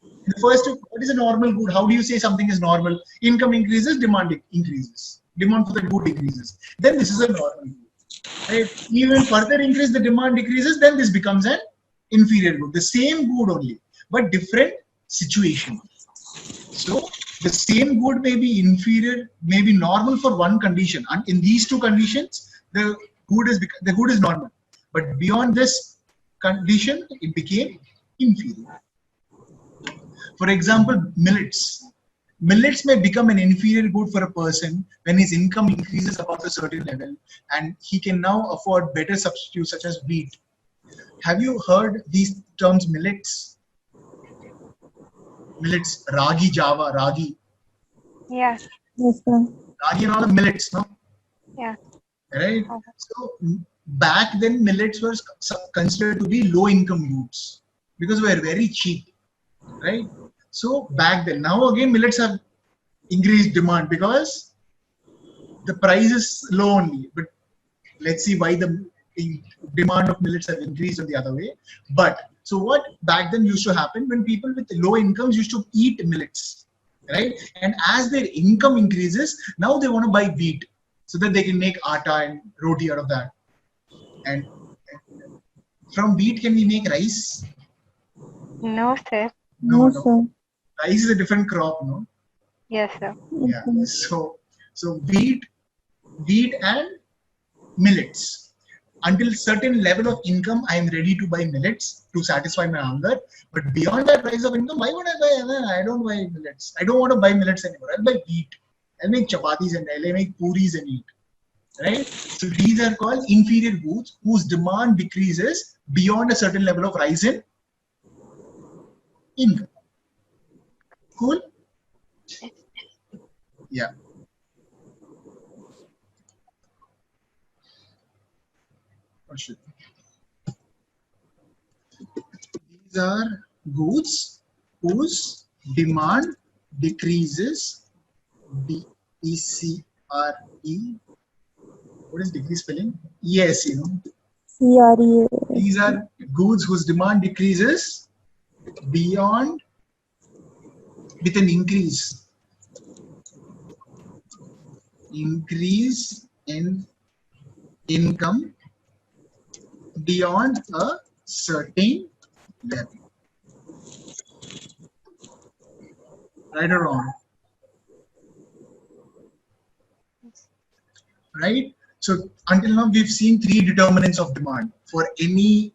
In the first two, what is a normal good? How do you say something is normal? Income increases, demand increases. Demand for the good increases. Then this is a normal good. Right? Even further increase the demand decreases, then this becomes an inferior good. The same good only, but different situation. So the same good may be inferior, may be normal for one condition, and in these two conditions, the good is normal. But beyond this condition, it became inferior. For example, millets. Millets may become an inferior good for a person when his income increases above a certain level, and he can now afford better substitutes such as wheat. Have you heard these terms millets? Millets, ragi, java, ragi. Yeah. Yes, sir. Ragi and all the millets, no? Yeah. Right? So back then, millets were considered to be low income goods because they were very cheap, right? So back then, now again millets have increased demand because the price is low only. But let's see why the demand of millets have increased on the other way. But so what back then used to happen when people with low incomes used to eat millets, right? And as their income increases, now they want to buy wheat so that they can make atta and roti out of that. And from wheat, can we make rice? No, sir. No, No, no. sir. Rice is a different crop, no? Yes, sir. Yeah. Okay. So wheat and millets. Until certain level of income, I am ready to buy millets to satisfy my hunger. But beyond that rise of income, why would I buy? I don't buy millets. I don't want to buy millets anymore. I'll buy wheat. I'll make chapatis and I'll make puris and eat. Right? So these are called inferior goods whose demand decreases beyond a certain level of rise in income. Cool? Yeah. Oh, shit. These are goods whose demand decreases. D-E-C-R-E. What is decrease spelling? Yes, you know. CRE. These are goods whose demand decreases beyond with an increase in income beyond a certain level. Right or wrong? Right? So until now we've seen three determinants of demand for any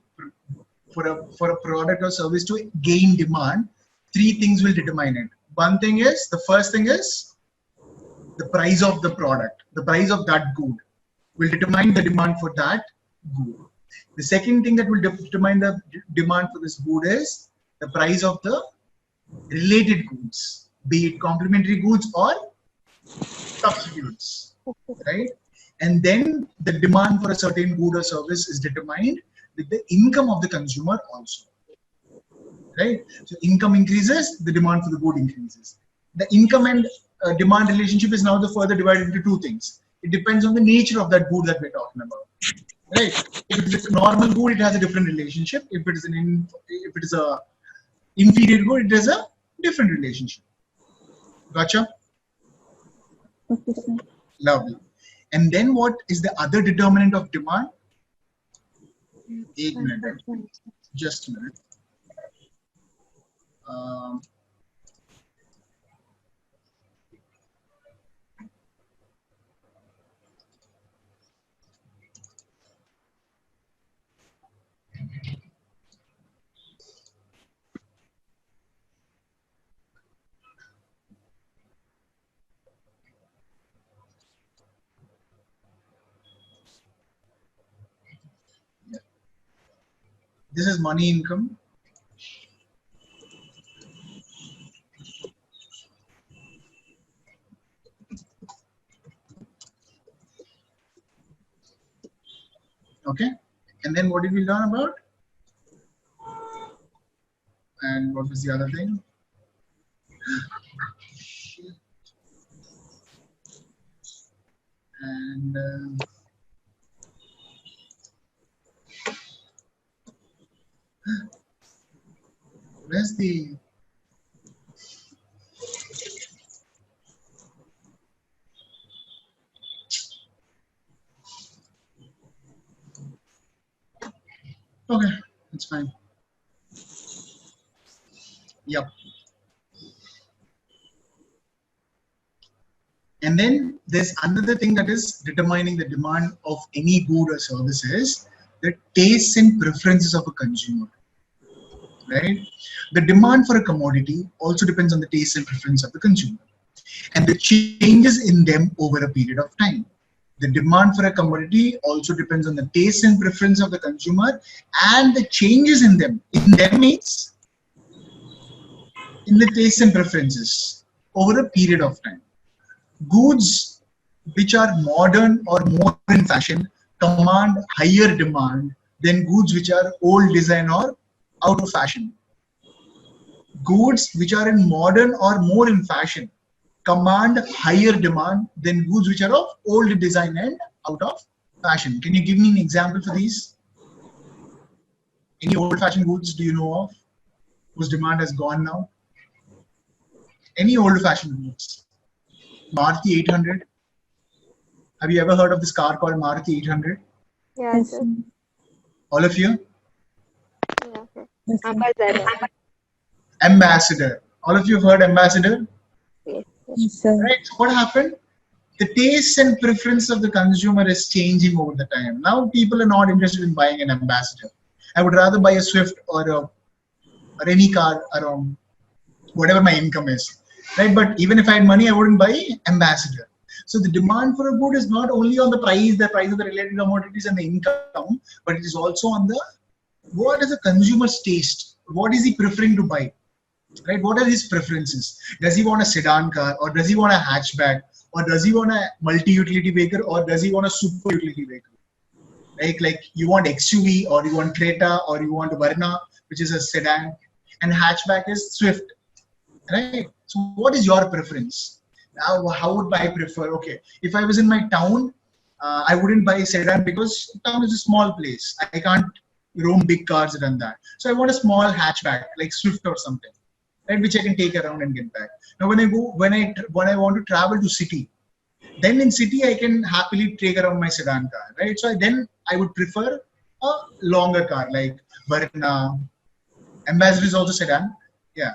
for a product or service to gain demand. Three things will determine it. The first thing is the price of the product, the price of that good will determine the demand for that good. The second thing that will determine the demand for this good is the price of the related goods, be it complementary goods or substitutes, right? And then the demand for a certain good or service is determined with the income of the consumer also, right? So income increases, the demand for the good increases. The income and demand relationship is now further divided into two things. It depends on the nature of that good that we're talking about, right? If it's a normal good, it has a different relationship. If it is a inferior good, it has a different relationship. Gotcha? Okay, sir. Lovely. And then what is the other determinant of demand? 8 minutes. Just a minute. This is money income. Okay. And then what did we learn about? And what was the other thing? And where's the okay, it's fine. Yep. And then there's another thing that is determining the demand of any good or services, the tastes and preferences of a consumer, right? The demand for a commodity also depends on the taste and preference of the consumer and the changes in them over a period of time. The demand for a commodity also depends on the taste and preference of the consumer and the changes in them. In them means in the tastes and preferences over a period of time. Goods which are modern or more in fashion command higher demand than goods which are old design or out of fashion. goods which are in modern or more in fashion command higher demand than goods which are of old design and out of fashion. Can you give me an example for these? Any old fashioned goods do you know of whose demand has gone now? Any old fashioned goods? Maruti 800. Have you ever heard of this car called Maruti 800? Yeah, Yes, sir. sir. All of you? Yeah, sir. Yes, sir. Ambassador. Ambassador. All of you have heard Ambassador? Yes. Yes, sir. Right. So what happened? The taste and preference of the consumer is changing over the time. Now people are not interested in buying an Ambassador. I would rather buy a Swift or any car around whatever my income is. Right. But even if I had money, I wouldn't buy Ambassador. So the demand for a good is not only on the price of the related commodities and the income, but it is also on the what is the consumer's taste? What is he preferring to buy? Right? What are his preferences? Does he want a sedan car, or does he want a hatchback, or does he want a multi-utility vehicle, or does he want a super utility vehicle? Like you want XUV, or you want Creta, or you want Verna, which is a sedan, and hatchback is Swift. Right? So what is your preference? Now, how would I prefer? Okay, if I was in my town, I wouldn't buy a sedan because town is a small place. I can't roam big cars and that. So I want a small hatchback like Swift or something, right, which I can take around and get back. Now, when I want to travel to city, then in city I can happily take around my sedan car, right? So then I would prefer a longer car like Verna. Ambassador is also sedan, yeah.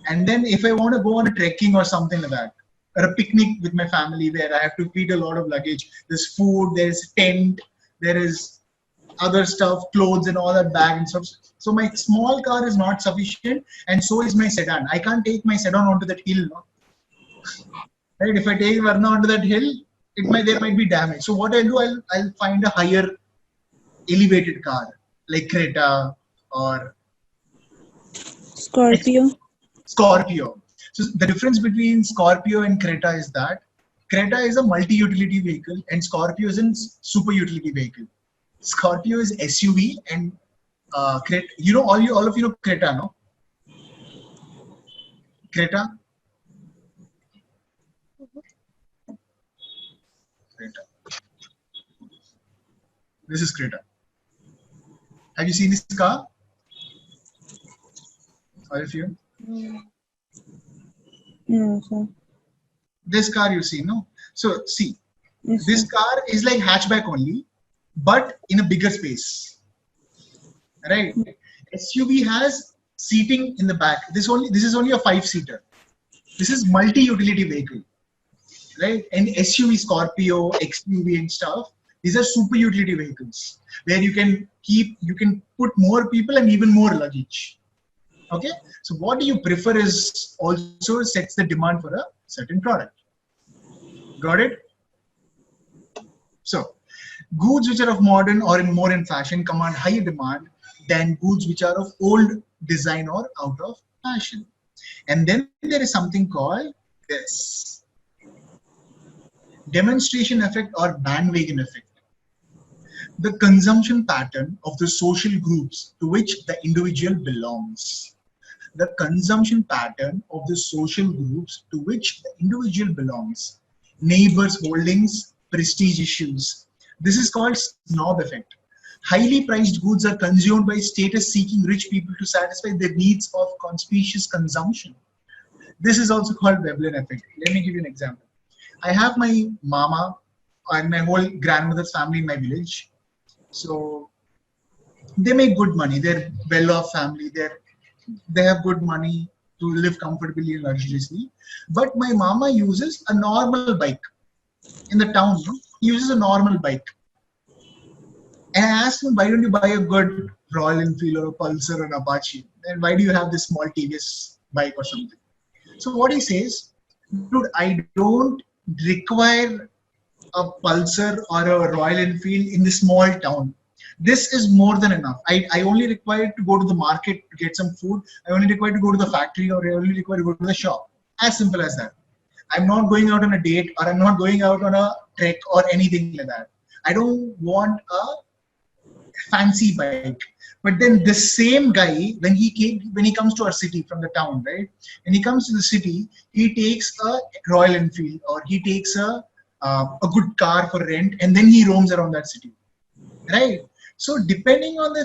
And then if I want to go on a trekking or something like that, or a picnic with my family where I have to feed a lot of luggage, there's food, there's tent, there is other stuff, clothes and all that bag and stuff. So my small car is not sufficient, and so is my sedan. I can't take my sedan onto that hill, no? Right? If I take Verna onto that hill, there might be damage. So what I'll do, I'll find a higher elevated car like Creta or Scorpio. Scorpio. So the difference between Scorpio and Creta is that Creta is a multi-utility vehicle and Scorpio is a super utility vehicle. Scorpio is SUV and Creta. You know, all of you know Creta, no? Creta. Creta. This is Creta. Have you seen this car? All of you? No, sir. This car you see, no? So see, Yes, this sir. car is like hatchback only, but in a bigger space, right? SUV has seating in the back. This is only a 5-seater. This is multi-utility vehicle, right? And SUV, Scorpio, XUV and stuff, these are super utility vehicles where you can put more people and even more luggage. Okay, so what do you prefer is also sets the demand for a certain product. Got it? So goods which are of modern or more in fashion command higher demand than goods which are of old design or out of fashion. And then there is something called this demonstration effect or bandwagon effect. The consumption pattern of the social groups to which the individual belongs. The consumption pattern of the social groups to which the individual belongs. Neighbors' holdings, prestige issues. This is called snob effect. Highly priced goods are consumed by status-seeking rich people to satisfy their needs of conspicuous consumption. This is also called Veblen effect. Let me give you an example. I have my mama and my whole grandmother's family in my village. So they make good money. They're well-off family. They have good money to live comfortably and luxuriously. But my mama uses a normal bike in the town. No? He uses a normal bike. And I asked him, why don't you buy a good Royal Enfield or a Pulsar or an Apache? And why do you have this small TVS bike or something? So what he says, dude, I don't require a Pulsar or a Royal Enfield in the small town. This is more than enough. I only require to go to the market to get some food. I only require to go to the factory, or I only require to go to the shop. As simple as that. I'm not going out on a date, or I'm not going out on a trek or anything like that. I don't want a fancy bike. But then the same guy, when he comes to our city from the town, right? When he comes to the city, he takes a Royal Enfield or he takes a good car for rent, and then he roams around that city, right? So depending on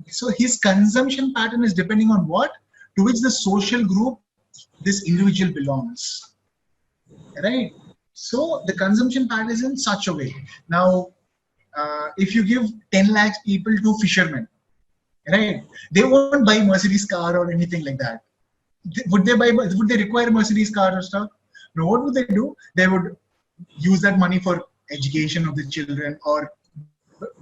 so his consumption pattern is depending on what, to which the social group this individual belongs, right? So the consumption pattern is in such a way. Now, if you give 10 lakhs people to fishermen, right? They won't buy Mercedes car or anything like that. Would they require Mercedes car or stuff? No. What would they do? They would use that money for education of the children, or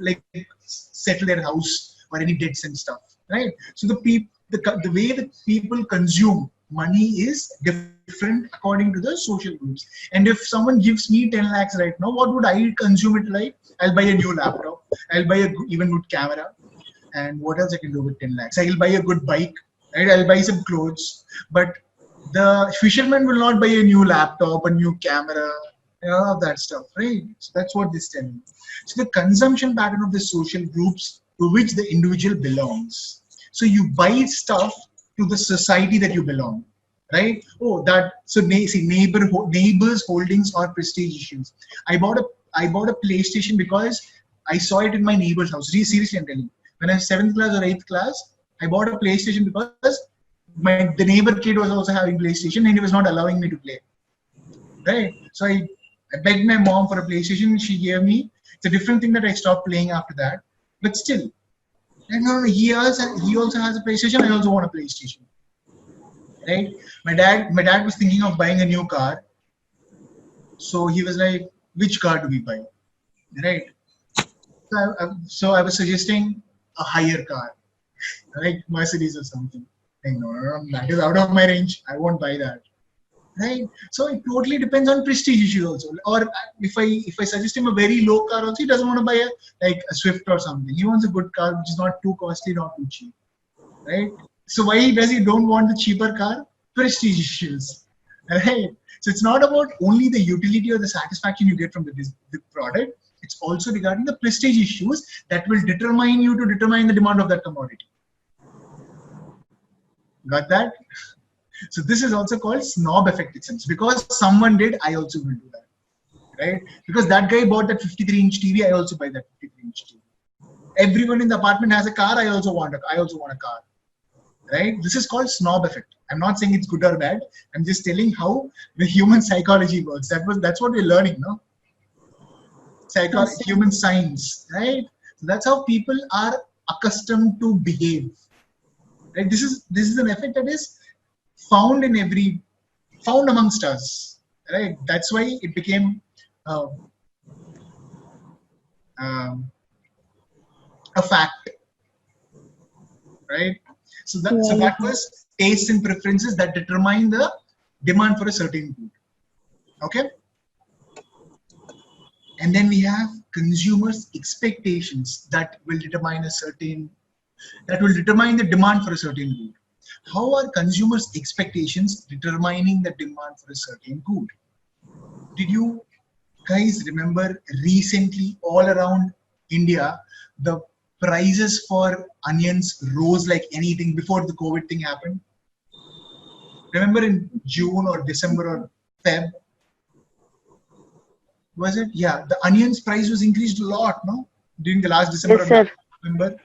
like settle their house or any debts and stuff, right? So the way that people consume money is different according to the social groups. And if someone gives me 10 lakhs right now, what would I consume it like? I'll buy a new laptop. I'll buy a even good camera. And what else I can do with 10 lakhs? I'll buy a good bike, right? I'll buy some clothes. But the fisherman will not buy a new laptop, a new camera, all of that stuff, right? So that's what this tells me. So the consumption pattern of the social groups to which the individual belongs. So you buy stuff to the society that you belong, right? Oh, that, so see, neighbors' holdings or prestige issues. I bought a PlayStation because I saw it in my neighbor's house. Seriously, I'm telling you. When I was 7th class or 8th class, I bought a PlayStation because the neighbor kid was also having PlayStation and he was not allowing me to play, right? So I begged my mom for a PlayStation. She gave me. It's a different thing that I stopped playing after that. But still, no, he also has a PlayStation. I also want a PlayStation, right? My dad was thinking of buying a new car. So he was like, which car do we buy, right? So I was suggesting a higher car, like Mercedes or something. Like, no, that is out of my range. I won't buy that, right? So it totally depends on prestige issues also. Or if I suggest him a very low car also, he doesn't want to buy a Swift or something. He wants a good car which is not too costly, not too cheap, right? So why does he don't want the cheaper car? Prestige issues, right? So it's not about only the utility or the satisfaction you get from the product. It's also regarding the prestige issues that will determine the demand of that commodity. Got that? So this is also called snob effect itself. Because someone did, I also will do that, right? Because that guy bought that 53-inch TV, I also buy that 53-inch TV. Everyone in the apartment has a car, I also want a car, right? This is called snob effect. I'm not saying it's good or bad. I'm just telling how the human psychology works. That's what we're learning, no? Human science, right? So that's how people are accustomed to behave, right? This is an effect that is found amongst us, right? That's why it became a fact, right? So that was tastes and preferences that determine the demand for a certain good. Okay. And then we have consumers' expectations that will determine the demand for a certain good. How are consumers' expectations determining the demand for a certain good? Did you guys remember recently all around India, the prices for onions rose like anything before the COVID thing happened? Remember in June or December or Feb? Was it? Yeah, the onions price was increased a lot, no? During the last December or November.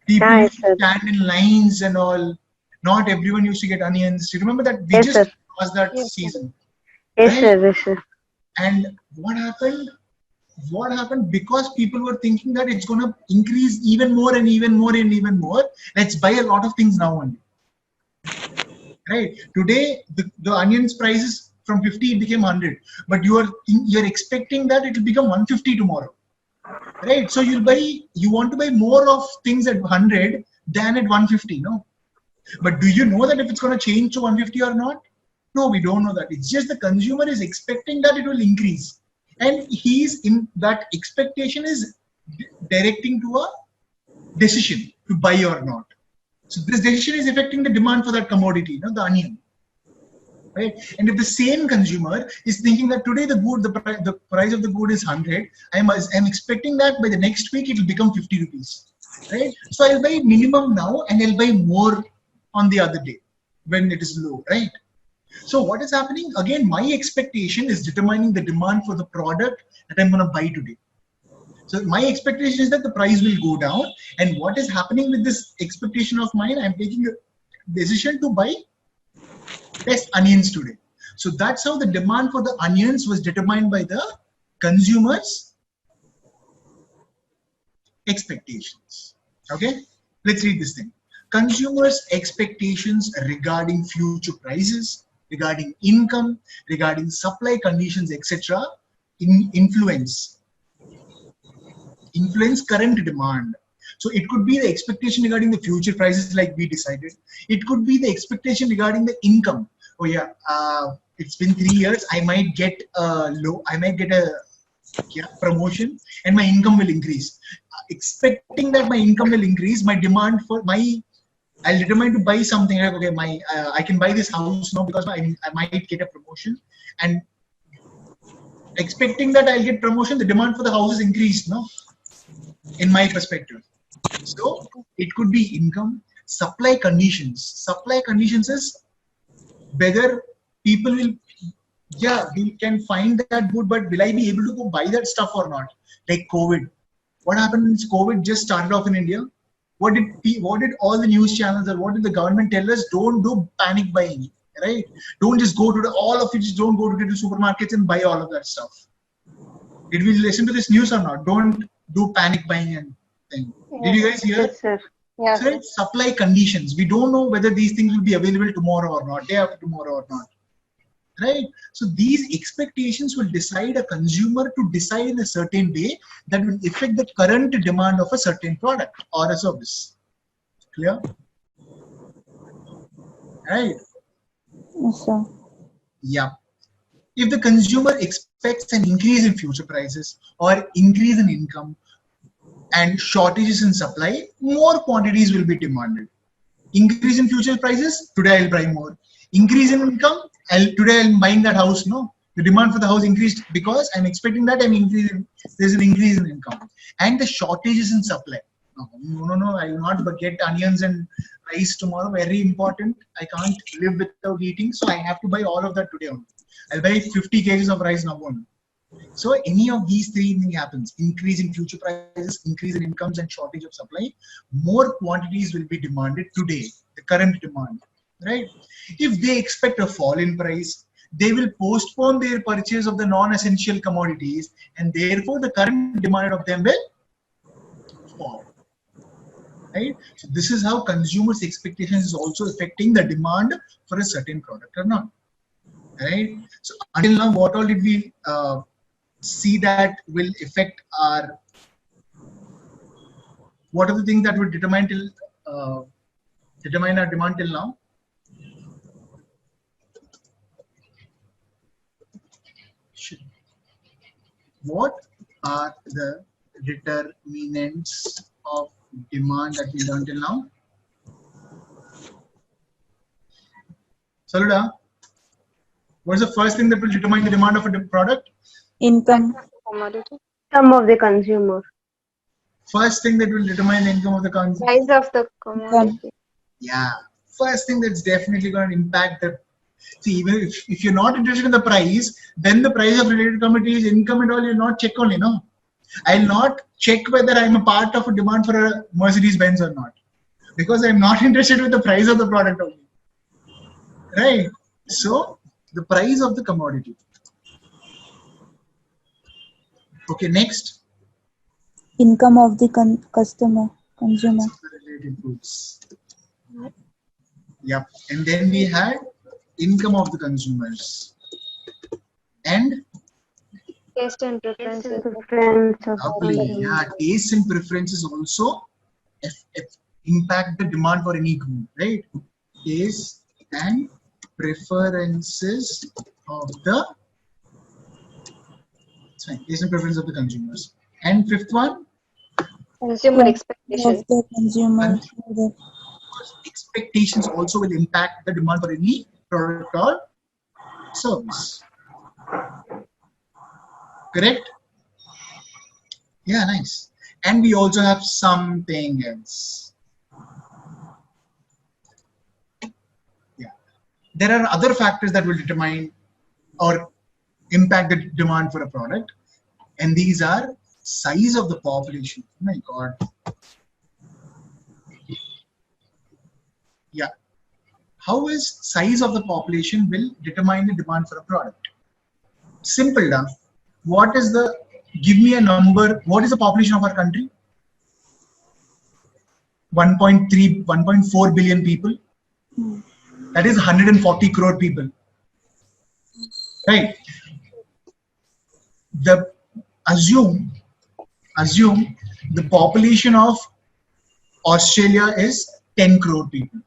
People used to stand in lines and all. Not everyone used to get onions. You remember that? We just lost that season. Yes, sir. And what happened? Because people were thinking that it's going to increase even more and even more and even more. Let's buy a lot of things now only. Right? Today, the onions prices from 50 it became 100, but you're expecting that it will become 150 tomorrow, right? So you want to buy more of things at 100 than at 150, no? But do you know that if it's going to change to 150 or not? No, we don't know that. It's just the consumer is expecting that it will increase, and he's in that expectation is directing to a decision to buy or not. So this decision is affecting the demand for that commodity, the onion. Right? And if the same consumer is thinking that today the price of the good is 100, I'm expecting that by the next week it will become 50 rupees. right? So I'll buy minimum now and I'll buy more on the other day when it is low, right? So what is happening? Again, my expectation is determining the demand for the product that I'm going to buy today. So my expectation is that the price will go down. And what is happening with this expectation of mine? I'm taking a decision to buy less onions today. So that's how the demand for the onions was determined by the consumers' expectations. Okay, let's read this thing. Consumers' expectations regarding future prices, regarding income, regarding supply conditions, etc., influence current demand. So it could be the expectation regarding the future prices, like we decided. It could be the expectation regarding the income. Oh yeah, it's been 3 years. I might get a promotion, and my income will increase. Expecting that my income will increase, my demand for I'll determine to buy something like, okay, I can buy this house now because I might get a promotion, and expecting that I'll get promotion, the demand for the house is increased, no? In my perspective. So it could be income, supply conditions. Supply conditions is whether people will, yeah, we can find that good, but will I be able to go buy that stuff or not? Like COVID. What happened is COVID just started off in India. What did all the news channels or what did the government tell us? Don't do panic buying, right? Don't just go to all of it. Just don't go to the supermarkets and buy all of that stuff. Did we listen to this news or not? Don't do panic buying and thing. Did you guys hear? Yes, sir. Yeah. So it's supply conditions. We don't know whether these things will be available tomorrow or not, day after tomorrow or not. Right? So these expectations will decide a consumer to decide in a certain way that will affect the current demand of a certain product or a service. Clear? Right? Yes, sir. Yeah. If the consumer expects an increase in future prices or increase in income and shortages in supply, more quantities will be demanded. Increase in future prices, today I'll buy more. Increase in income, today I'm buying that house, no? The demand for the house increased because I'm expecting that there's an increase in income. And the shortages in supply. No, I will not get onions and rice tomorrow, very important. I can't live without eating, so I have to buy all of that today only. I'll buy 50 kgs of rice now only. So any of these three things happens, increase in future prices, increase in incomes and shortage of supply, more quantities will be demanded today, the current demand, right? If they expect a fall in price, they will postpone their purchase of the non-essential commodities and therefore the current demand of them will fall, right? So this is how consumers' expectations is also affecting the demand for a certain product or not, right? So until now, what all did we see that will affect our, what are the things that would determine our demand till now? What are the determinants of demand that we learned till now? Saluda, what is the first thing that will determine the demand of a product? Income. Commodity. Some of the consumer. First thing that will determine the income of the consumer. Price of the commodity. Yeah. First thing that's definitely going to impact the. See, even if you're not interested in the price, then the price of related commodities, income and all, you'll not check only, no? I'll not check whether I'm a part of a demand for a Mercedes Benz or not, because I'm not interested with the price of the product only. Right? So, the price of the commodity. Okay, next. Income of the consumer. Related goods. Yep. And then we had income of the consumers. And Taste and preferences. yeah, taste and preferences also impact the demand for any good, right? Taste and preferences of the taste and preferences of the consumers. And fifth one, Consumer expectation. Of the consumer. expectations also will impact the demand for any product or service. Correct? Yeah, nice. And we also have something else. Yeah. There are other factors that will determine or impact the demand for a product. And these are size of the population. Oh my God. Yeah. How is size of the population will determine the demand for a product? Simple, da. What is the, give me a number, what is the population of our country? 1.3, 1.4 billion people. That is 140 crore people. Right? The assume the population of Australia is 10 crore people.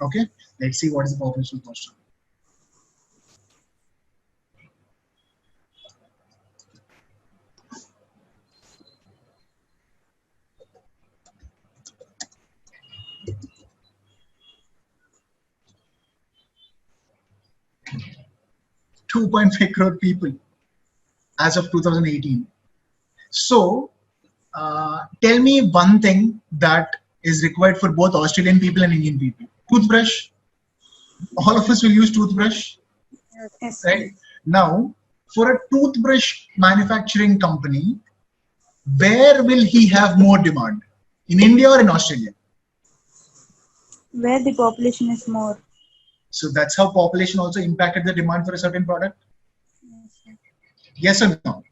Okay, let's see what is the population of Australia. $2.5 crore people as of 2018. So, tell me one thing that is required for both Australian people and Indian people. Toothbrush. All of us will use toothbrush. Yes. Right? Now, for a toothbrush manufacturing company, where will he have more demand? In India or in Australia? Where the population is more. So that's how population also impacted the demand for a certain product? Yes or no?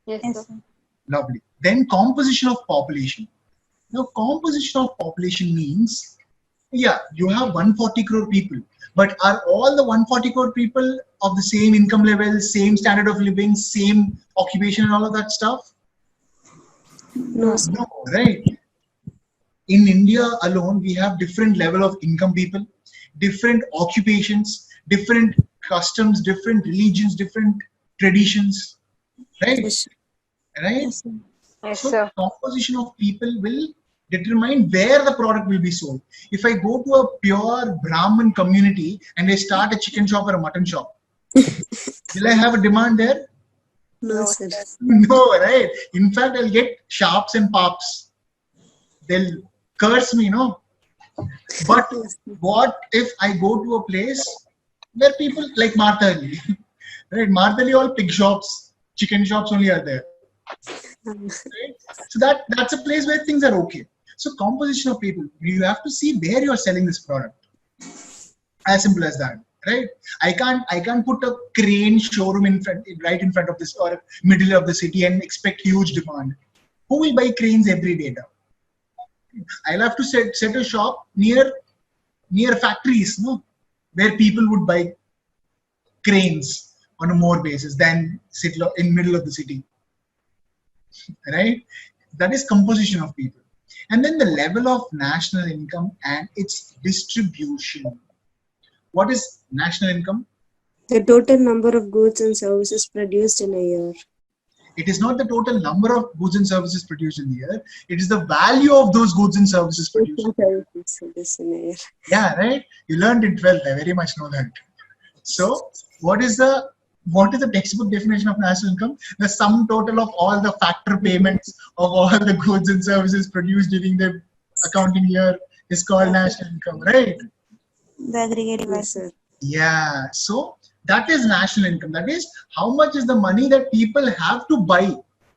Yes, Yes. sir. Lovely. Then composition of population. Now, composition of population means, yeah, you have 140 crore people, but are all the 140 crore people of the same income level, same standard of living, same occupation and all of that stuff? No, sir. No, right? In India alone, we have different level of income people, different occupations, different customs, different religions, different traditions, right? Yes, sir. Right? Yes, sir. Yes, So sir. composition of people will determine where the product will be sold. If I go to a pure Brahmin community and I start a chicken shop or a mutton shop, will I have a demand there? No, No, sir. No, right? In fact, I'll get sharps and pops. They'll curse me, no? But Yes, sir. what if I go to a place where people like Marthali, right? Marthali, all pig shops, chicken shops only are there. Right? So that's a place where things are okay. So composition of people, you have to see where you are selling this product. As simple as that, right? I can't put a crane showroom right in front of this or middle of the city and expect huge demand. Who will buy cranes every day now? I'll have to set a shop near factories, no, where people would buy cranes on a more basis than sit in middle of the city. Right? That is composition of people. And then the level of national income and its distribution. What is national income? The total number of goods and services produced in a year. It is not the total number of goods and services produced in the year. It is the value of those goods and services produced. Services in a year. Yeah, right? You learned in 12th. I very much know that. So what is the textbook definition of national income? The sum total of all the factor payments of all the goods and services produced during the accounting year is called national income, right? The aggregate value. Yes, sir. Yeah. So that is national income. That is how much is the money that people have to buy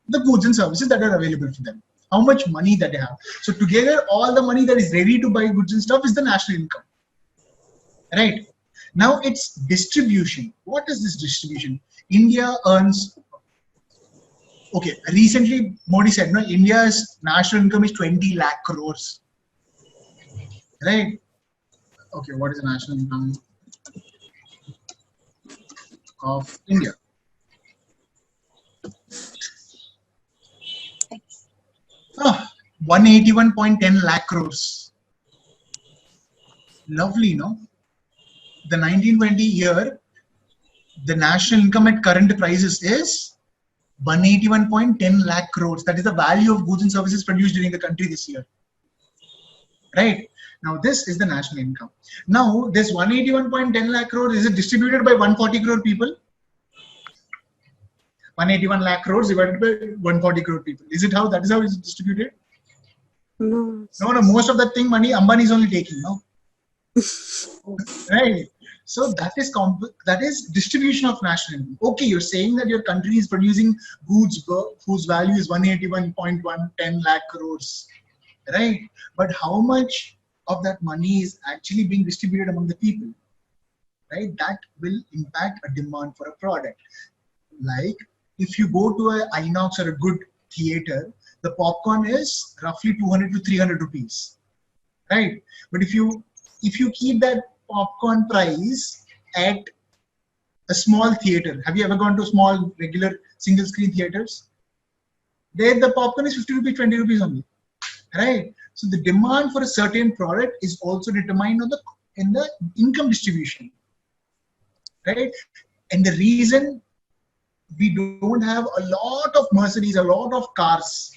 the goods and services that are available for them. How much money that they have. So together, all the money that is ready to buy goods and stuff is the national income. Right? Now it's distribution. What is this distribution? India earns, okay, recently Modi said, no, India's national income is 20 lakh crores. Right? Okay, what is the national income of India? Oh, 181.10 lakh crores. Lovely, no? The 1920 year, the national income at current prices is 181.10 lakh crores. That is the value of goods and services produced during the country this year. Right? Now, this is the national income. Now, this 181.10 lakh crores, is it distributed by 140 crore people? 181 lakh crores divided by 140 crore people. Is it how? That is how it's distributed? No. No. Most of that thing money Ambani is only taking, no? Right. So that is distribution of national income. Okay, you're saying that your country is producing goods whose value is 181.110 lakh crores, right? But how much of that money is actually being distributed among the people, right? That will impact a demand for a product. Like if you go to a Inox or a good theater, the popcorn is roughly 200 to 300 rupees, right? But if you keep that popcorn price at a small theater, have you ever gone to small regular single screen theaters? There the popcorn is 50 rupees, 20 rupees only, right? So the demand for a certain product is also determined in the income distribution, right? And the reason we don't have a lot of Mercedes, a lot of cars,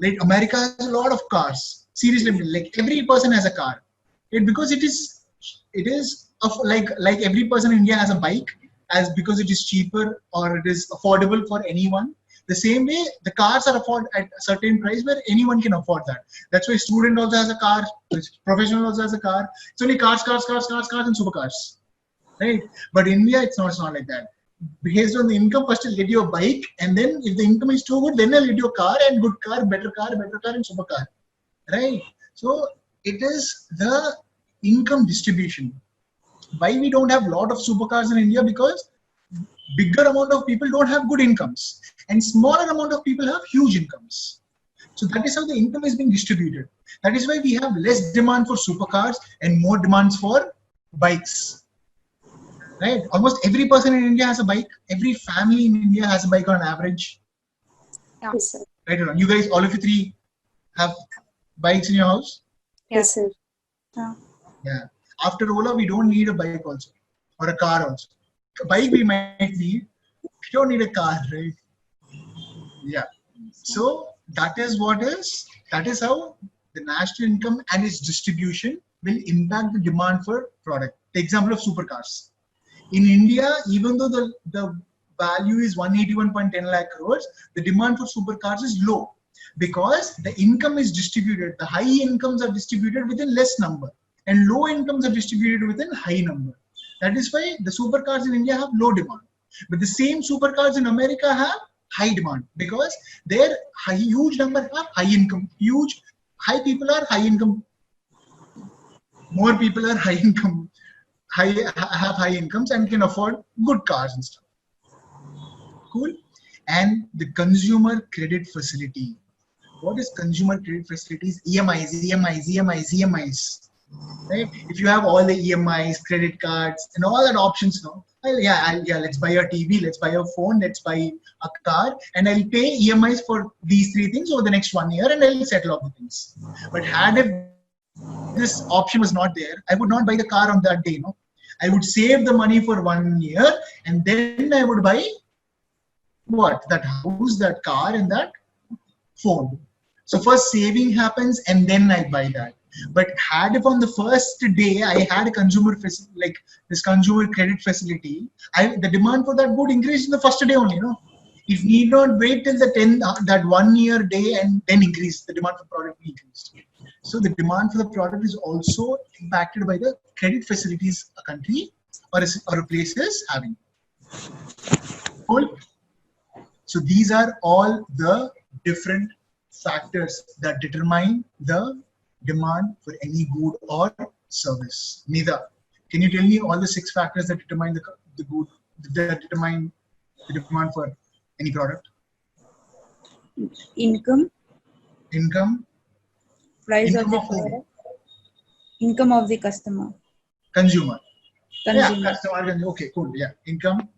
like America has a lot of cars. Seriously, like every person has a car. Because it is of like every person in India has a bike, as because it is cheaper or it is affordable for anyone. The same way, the cars are afforded at a certain price where anyone can afford that. That's why student also has a car, professional also has a car. It's only cars, and supercars, right? But India, it's not like that. Based on the income, first I'll get you a bike, and then if the income is too good, then I'll get you a car and good car, better car, and supercar, right? So it is the income distribution. Why we don't have a lot of supercars in India? Because bigger amount of people don't have good incomes, and smaller amount of people have huge incomes. So that is how the income is being distributed. That is why we have less demand for supercars and more demands for bikes. Right? Almost every person in India has a bike. Every family in India has a bike on average. Yes, sir. Right or wrong? You guys, all of you three, have bikes in your house? Yes, sir. Yeah. After Ola, we don't need a bike also, or a car also. A bike we might need. We don't need a car, right? Yeah. So that is how the national income and its distribution will impact the demand for product. The example of supercars. In India, even though the value is 181.10 lakh crores, the demand for supercars is low because the income is distributed. The high incomes are distributed within less number, and low incomes are distributed within high number. That is why the supercars in India have low demand. But the same supercars in America have high demand because their huge number have high income. High people are high income. More people are high income. Have high incomes and can afford good cars and stuff. Cool. And the consumer credit facility. What is consumer credit facilities? EMIs. Right? If you have all the EMIs, credit cards, and all that options now, let's buy a TV, let's buy a phone, let's buy a car, and I'll pay EMIs for these three things over the next 1 year, and I'll settle up the things. But if this option was not there, I would not buy the car on that day. No, I would save the money for 1 year, and then I would buy that house, that car, and that phone. So first saving happens, and then I buy that. But if on the first day I had a consumer consumer credit facility, the demand for that would increase in the first day only. No, it need not wait till that 1 year day and then increase. The demand for product increased. So the demand for the product is also impacted by the credit facilities a country or a place is having. Cool. So these are all the different factors that determine the demand for any good or service. Nida, can you tell me all the 6 factors that determine the good, that determine the demand for any product? Income, price income of the product, income of the customer. Consumer. Yeah, customer. Okay, cool. Yeah, income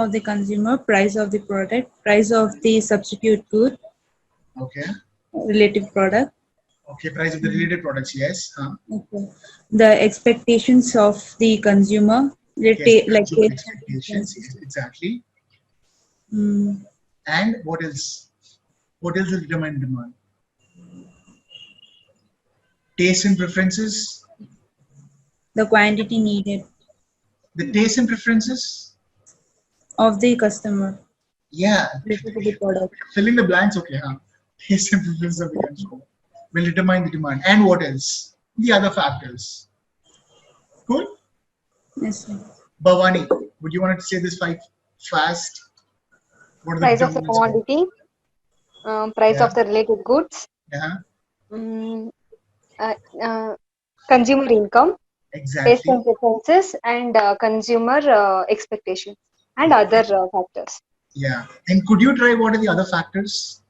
of the consumer, price of the product, price of the substitute good. Okay. Relative product. Okay, price of the related products. Yes. Okay. The expectations of the consumer. Expectations. Yes, exactly. And what else? What else will determine demand? Taste and preferences. The quantity needed. The taste and preferences of the customer. Yeah, Price of the product. fill in the blanks, okay, huh? Taste and preference of the consumer will determine the demand. And what else? The other factors. Cool? Yes, sir. Bhavani, would you want to say this five fast? What are the Price of the determinants of it? commodity, price Yeah, of the related goods, yeah, mm, uh, consumer income, taste exactly. and preferences, and consumer expectations, and other factors. Yeah. And could you try what are the other factors?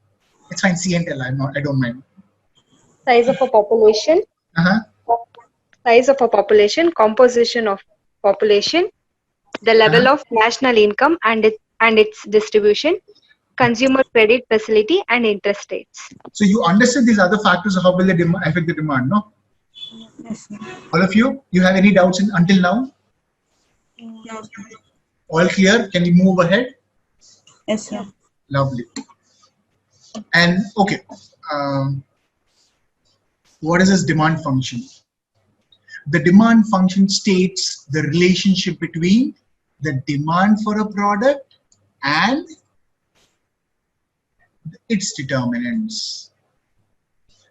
It's fine, C and tell, I don't mind. Size of a population, Uh-huh. composition of population, the Uh-huh. level of national income and its distribution, consumer credit facility, and interest rates. So you understand these other factors of how will they affect the demand, no? Yes, sir. All of you have any doubts until now? No, sir. All clear? Can we move ahead? Yes, sir. Lovely. And okay, what is this demand function? The demand function states the relationship between the demand for a product and its determinants.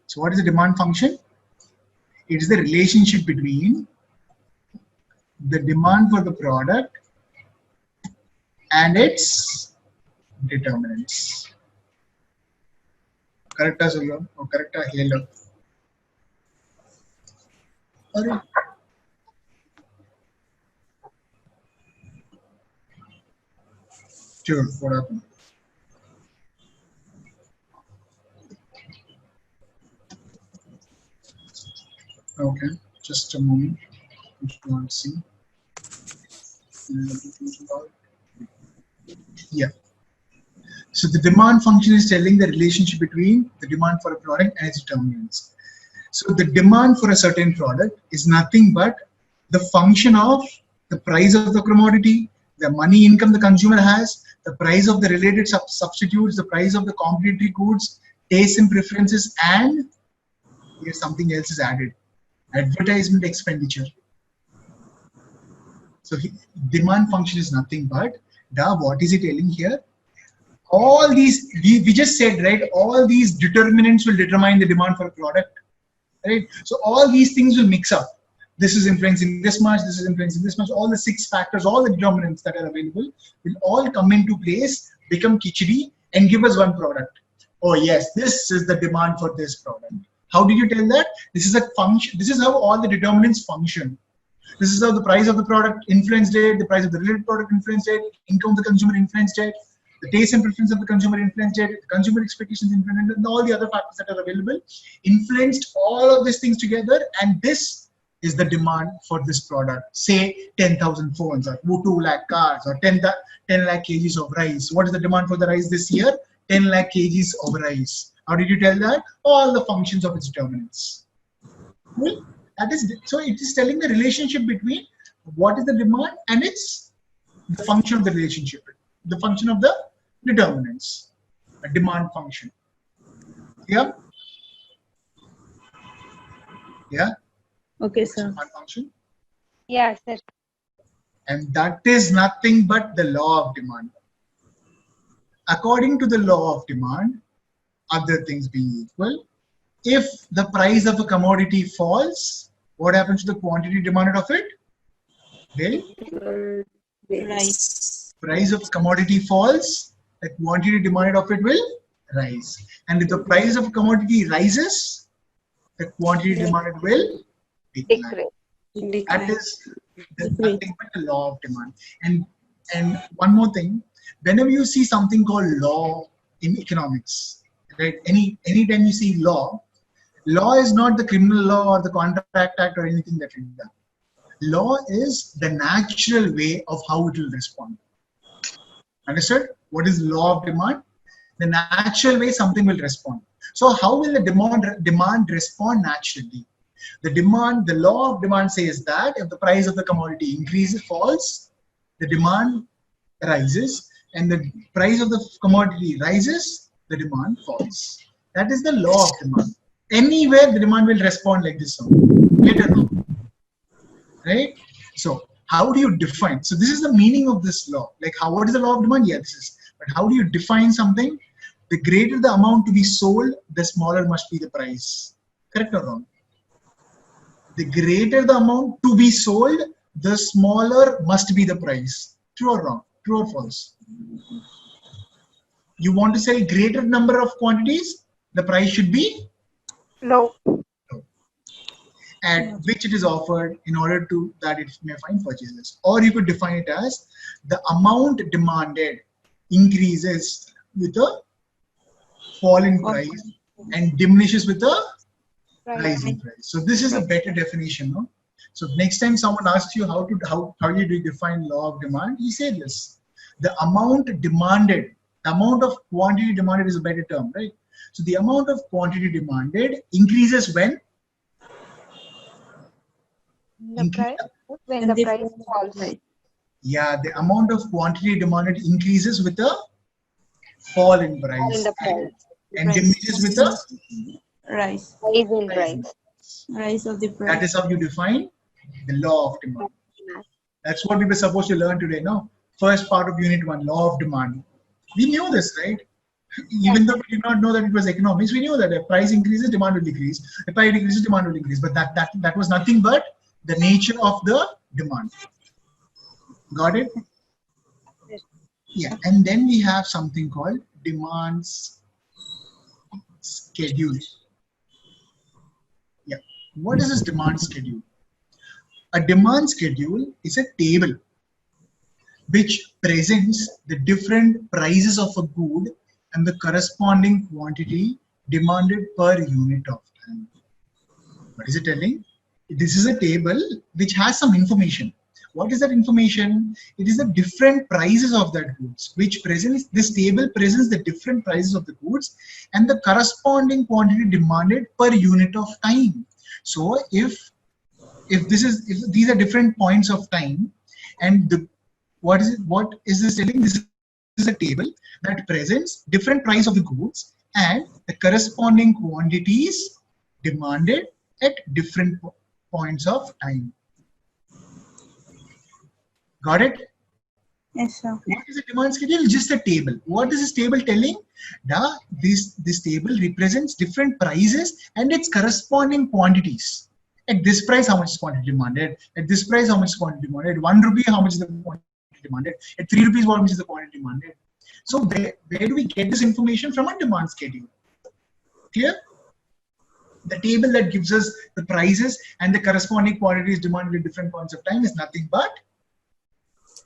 So what is the demand function? It is the relationship between the demand for the product and its determinants. Correct as well, or correct hello. Sorry. Sure, what happened? Okay, just a moment. Let's see. Yeah. So the demand function is telling the relationship between the demand for a product and its determinants. So the demand for a certain product is nothing but the function of the price of the commodity, the money income the consumer has, the price of the related substitutes, the price of the complementary goods, tastes and preferences, and here something else is added, advertisement expenditure. So demand function is nothing but what is it telling here? All these, we just said, right, all these determinants will determine the demand for a product, right? So all these things will mix up. This is influencing this much, this is influencing this much, all the 6 factors, all the determinants that are available will all come into place, become khichdi, and give us one product. Oh yes, this is the demand for this product. How do you tell that? This is a function. This is how all the determinants function. This is how the price of the product influenced it, the price of the related product influenced it, income of the consumer influenced it, the taste and preference of the consumer influenced it, the consumer expectations influenced it, and all the other factors that are available influenced all of these things together, and this is the demand for this product. Say 10,000 phones, or 2 lakh cars, or 10 lakh kgs of rice. What is the demand for the rice this year? 10 lakh kgs of rice. How did you tell that? All the functions of its determinants. Cool. That is, so it is telling the relationship between what is the demand and its the function of the relationship, the function of the determinants, a demand function. Yeah. Yeah. Okay, sir. Demand function. Yeah, sir. And that is nothing but the law of demand. According to the law of demand, other things being equal, if the price of a commodity falls, what happens to the quantity demanded of it? Will Rice. price of commodity falls, the quantity demanded of it will rise. And if the price of commodity rises, the quantity demanded will decline. That is nothing but the law of demand. And one more thing, whenever you see something called law in economics, right? Anytime you see law is not the criminal law or the contract act or anything that you do. Law is the natural way of how it will respond. Understood? What is law of demand? The natural way something will respond. So how will the demand respond naturally? The law of demand says that if the price of the commodity increases, falls, the demand rises, and the price of the commodity rises, the demand falls. That is the law of demand. Anywhere the demand will respond like this. Later on. Right? So how do you define? So this is the meaning of this law. Like what is the law of demand? Yeah, this is But how do you define something? The greater the amount to be sold, the smaller must be the price. Correct or wrong? The greater the amount to be sold, the smaller must be the price. True or wrong? True or false? You want to sell greater number of quantities, the price should be Low. at which it is offered in order to that it may find purchasers. Or you could define it as the amount demanded increases with a fall in price and diminishes with a rise in price. So this is a better definition, no? So next time someone asks you how do you define law of demand, you say this. The amount demanded, the amount of quantity demanded is a better term, right? So the amount of quantity demanded increases when The price, when And the the price falls. Right. yeah, the amount of quantity demanded increases with a fall in price In the price. and diminishes with a Rise. Rise in price. Rise of the that price. is how you define the law of demand. That's what we were supposed to learn today, no? First part of unit 1, law of demand. We knew this, right? Even though we did not know that it was economics, we knew that if price increases, demand will decrease. If price decreases, demand will increase. But that was nothing but the nature of the demand. Got it? Yeah. And then we have something called demand schedule. Yeah. What is this demand schedule? A demand schedule is a table which presents the different prices of a good and the corresponding quantity demanded per unit of time. What is it telling? This is a table which has some information. What is that information? It is the different prices of that goods, which presents, this table presents the different prices of the goods and the corresponding quantity demanded per unit of time. So if these are different points of time, and what is this telling? This is a table that presents different price of the goods and the corresponding quantities demanded at different points of time. Got it? Yes, sir. What is a demand schedule? Just a table. What is this table telling? This table represents different prices and its corresponding quantities. At this price, how much is quantity demanded? At this price, how much is quantity demanded? At 1 rupee, how much is the quantity demanded? At 3 rupees, how much is the quantity demanded? So where do we get this information from? A demand schedule. Clear? The table that gives us the prices and the corresponding quantities demanded at different points of time is nothing but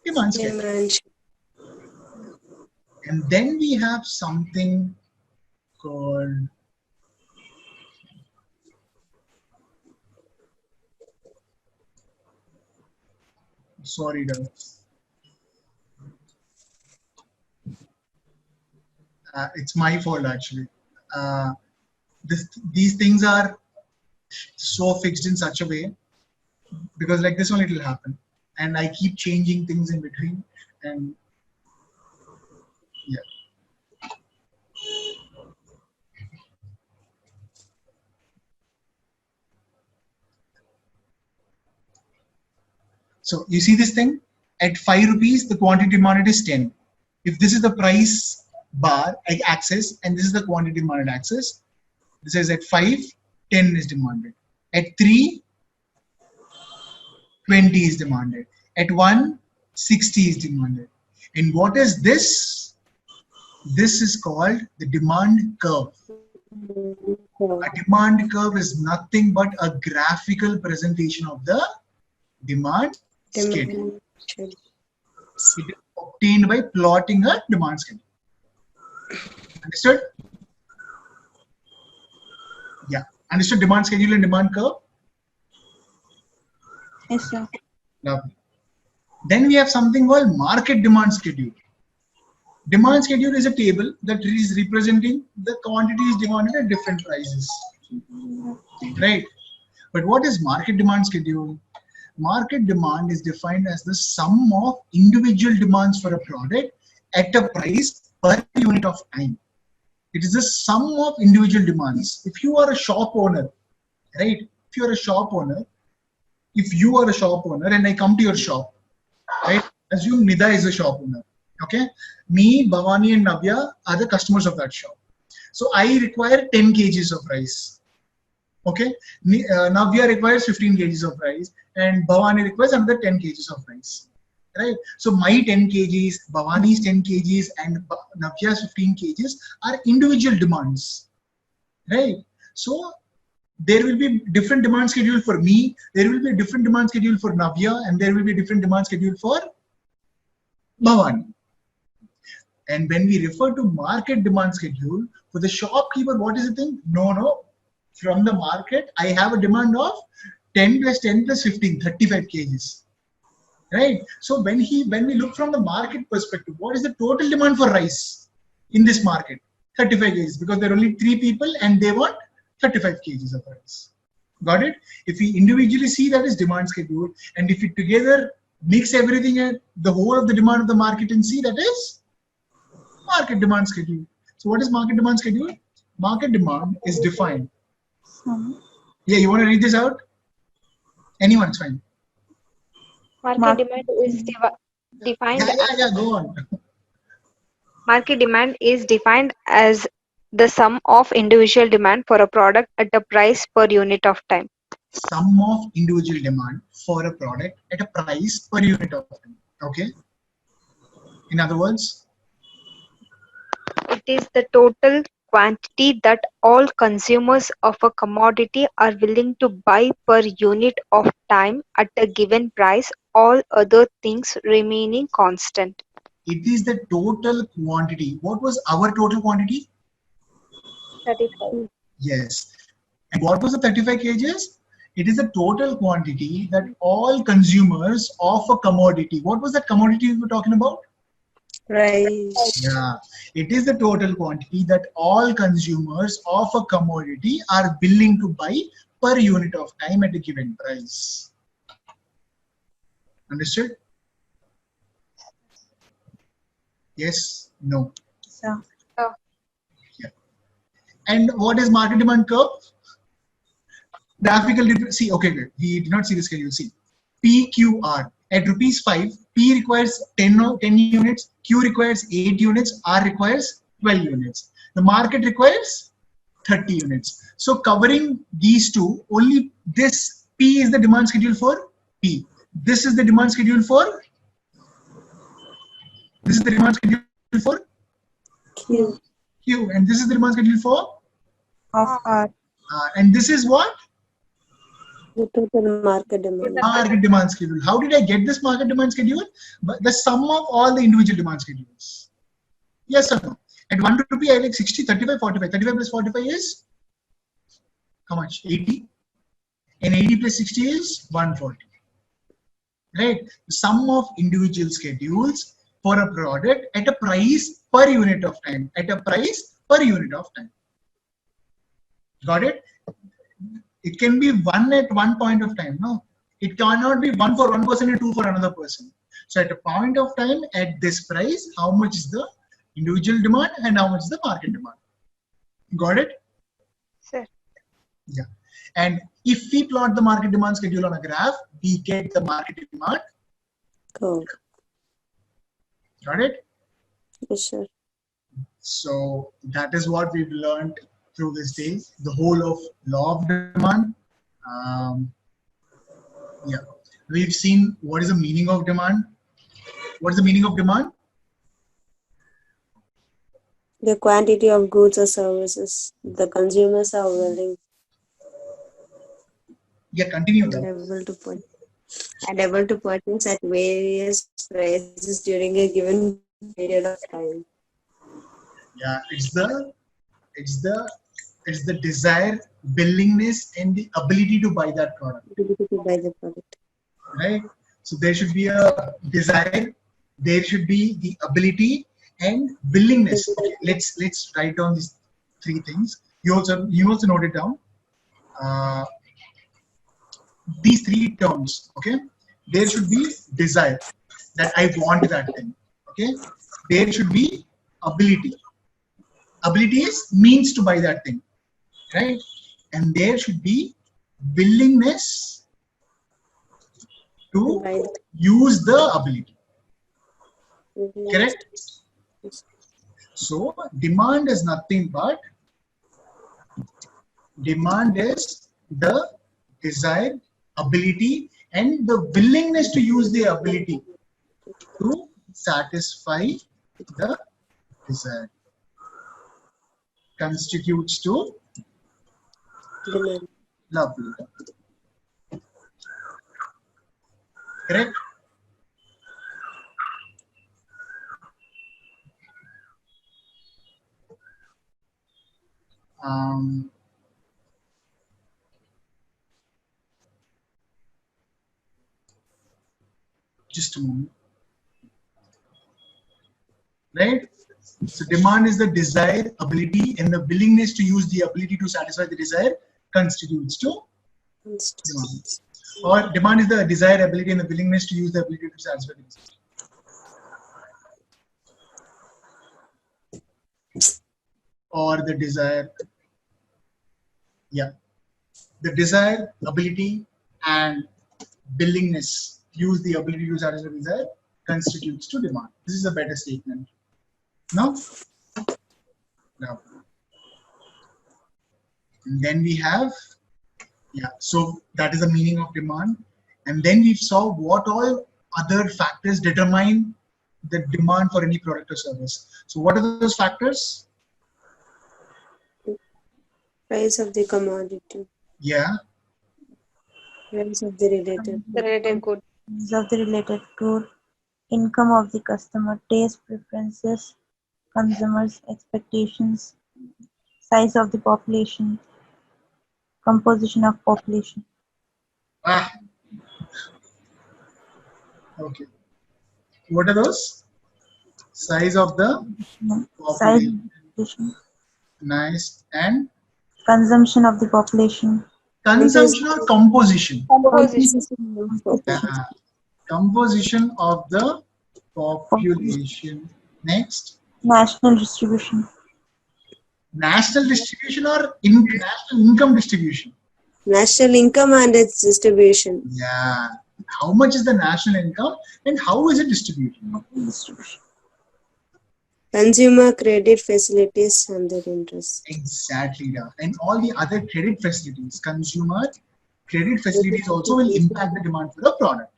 demand schedule. Demand. And then we have something called sorry, it's my fault actually. These things are so fixed in such a way because like this only it will happen, and I keep changing things in between, and yeah. So you see this thing at 5 rupees, the quantity demanded is 10. If this is the price bar axis and this is the quantity demanded axis, this is at 5, 10 is demanded. At 3, 20 is demanded. At 1, 60 is demanded. And what is this? This is called the demand curve. A demand curve is nothing but a graphical presentation of the demand schedule. It is obtained by plotting a demand schedule. Understood? Yeah. Understood demand schedule and demand curve? Yes, sir. Lovely. Then we have something called market demand schedule. Demand schedule is a table that is representing the quantities demanded at different prices. Right? But what is market demand schedule? Market demand is defined as the sum of individual demands for a product at a price per unit of time. It is the sum of individual demands. If you are a shop owner, right? If you are a shop owner, and I come to your shop, right? Assume Nida is a shop owner. Okay, me, Bhavani, and Navya are the customers of that shop. So I require 10 kgs of rice. Okay, Navya requires 15 kgs of rice, and Bhavani requires another 10 kgs of rice. Right. So my 10 kgs, Bhavani's 10 kgs, and Navya's 15 kgs are individual demands. Right. So there will be different demand schedule for me. There will be a different demand schedule for Navya, and there will be a different demand schedule for Bhavani. And when we refer to market demand schedule for the shopkeeper, what is the thing? No. From the market, I have a demand of 10 plus 10 plus 15, 35 kgs. Right. So when we look from the market perspective, what is the total demand for rice in this market? 35 kgs, because there are only 3 people and they want 35 kgs of rice. Got it? If we individually see that as demand schedule, and if we together mix everything and the whole of the demand of the market and see that is market demand schedule. So what is market demand schedule? Market demand is defined. Yeah, you want to read this out? Anyone's fine. Market demand is defined. Yeah, go on. Market demand is defined as the sum of individual demand for a product at a price per unit of time. Sum of individual demand for a product at a price per unit of time. Okay. In other words, It is the total quantity that all consumers of a commodity are willing to buy per unit of time at a given price, all other things remaining constant. it is the total quantity. What was our total quantity? 35. Yes. And what was the 35 kgs? It is the total quantity that all consumers of a commodity. What was that commodity we were talking about? Rice. Yeah. It is the total quantity that all consumers of a commodity are willing to buy per unit of time at a given price. Understood? Yes? No? So, Yeah. And what is market demand curve? Graphical, see, okay, good. We did not see the schedule. See, PQR at rupees 5, P requires 10 units, Q requires 8 units, R requires 12 units. The market requires 30 units. So covering these two, only this P is the demand schedule for P. This is the demand schedule for Q. Q, and this is the demand schedule for of R. and this is what? The total market demand. Market demand schedule. How did I get this market demand schedule? But the sum of all the individual demand schedules. Yes or no? At 1 rupee, I like 60, 35, 45. 35 plus 45 is how much? 80. And 80 plus 60 is 140. Right? The sum of individual schedules for a product at a price per unit of time. At a price per unit of time. Got it? It can be 1 at one point of time. No, it cannot be 1 for one person and 2 for another person. So at a point of time, at this price, how much is the individual demand and how much is the market demand? Got it? Sir. Yeah. And if we plot the market demand schedule on a graph, we get the market demand Curve. Got it? Yes, sir. So that is what we've learned through this day, the whole of law of demand. Yeah, we've seen what is the meaning of demand. What is the meaning of demand? The quantity of goods or services the consumers are willing Yeah, continue. and able to purchase at various prices during a given period of time. Yeah, it's the desire, willingness, and the ability to buy that product. Ability to buy the product. Right? So there should be a desire, there should be the ability and willingness. Okay, let's write down these 3 things. You also note it down. These 3 terms. Okay, there should be desire, that I want that thing. Okay, there should be ability. Ability is means to buy that thing, right? And there should be willingness to use the ability. Correct? So demand is nothing but demand is the desire, ability, and the willingness to use the ability to satisfy the desire constitutes to Demand. lovely. Correct? Just a moment. Right? So demand is the desire, ability, and the willingness to use the ability to satisfy the desire constitutes to demand. Or demand is the desire, ability, and the willingness to use the ability to satisfy the desire. Or the desire, yeah, the desire, ability, and willingness to use the ability to satisfy the desire constitutes to demand. This is a better statement. No? No. And then we have, yeah, so that is the meaning of demand. And then we saw what all other factors determine the demand for any product or service. So what are those factors? Price of the commodity. Yeah. Price of the related. The related good. Price of the related good, income of the customer, taste preferences, consumers' expectations, size of the population, composition of population. Ah. Okay. What are those? Size of the Size population. of the population, Nice. And consumption of the population, consumption or composition? Composition. Yeah. Composition of the population. Next. national distribution, National distribution or national income distribution? National income and its distribution. Yeah. How much is the national income and how is it distributed? distribution. Consumer credit facilities and their interest. Exactly. Yeah. And all the other credit facilities, consumer credit facilities also will impact the demand for the product.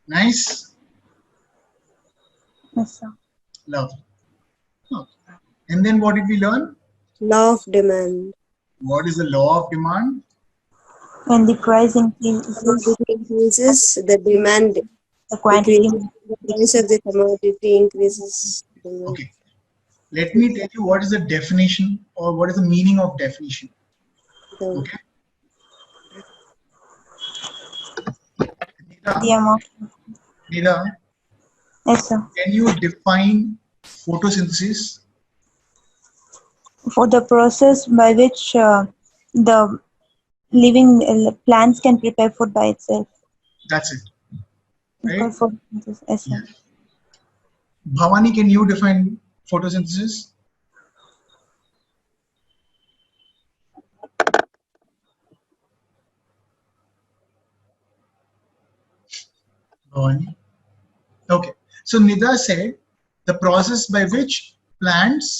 Nice. Yes, sir. Lovely. Okay. And then what did we learn? Law of demand. What is the law of demand? When the price When increases, it increases, the demand the quantity decreases. The price of the commodity increases. Demand. Okay. Let me tell you what is the definition or what is the meaning of definition. Okay. the amount. Nida, Yes, sir. can you define photosynthesis? For the process by which the living plants can prepare food by itself. That's it. It's Right? called photosynthesis. Yes, sir. Yeah. Bhavani, can you define photosynthesis? Bhavani. Okay. So Nida said the process by which plants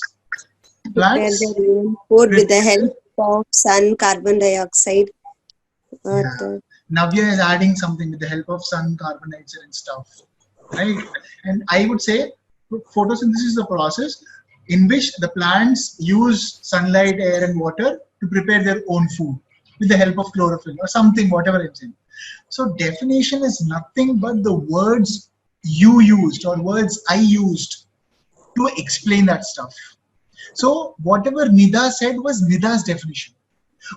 Prepare their own food with the help of sun, carbon dioxide. Yeah. Navya is adding something with the help of sun, carbon dioxide and stuff. Right? And I would say photosynthesis is the process in which the plants use sunlight, air and water to prepare their own food with the help of chlorophyll or something, whatever it's in. So definition is nothing but the words you used or words I used to explain that stuff. So whatever Nida said was Nida's definition.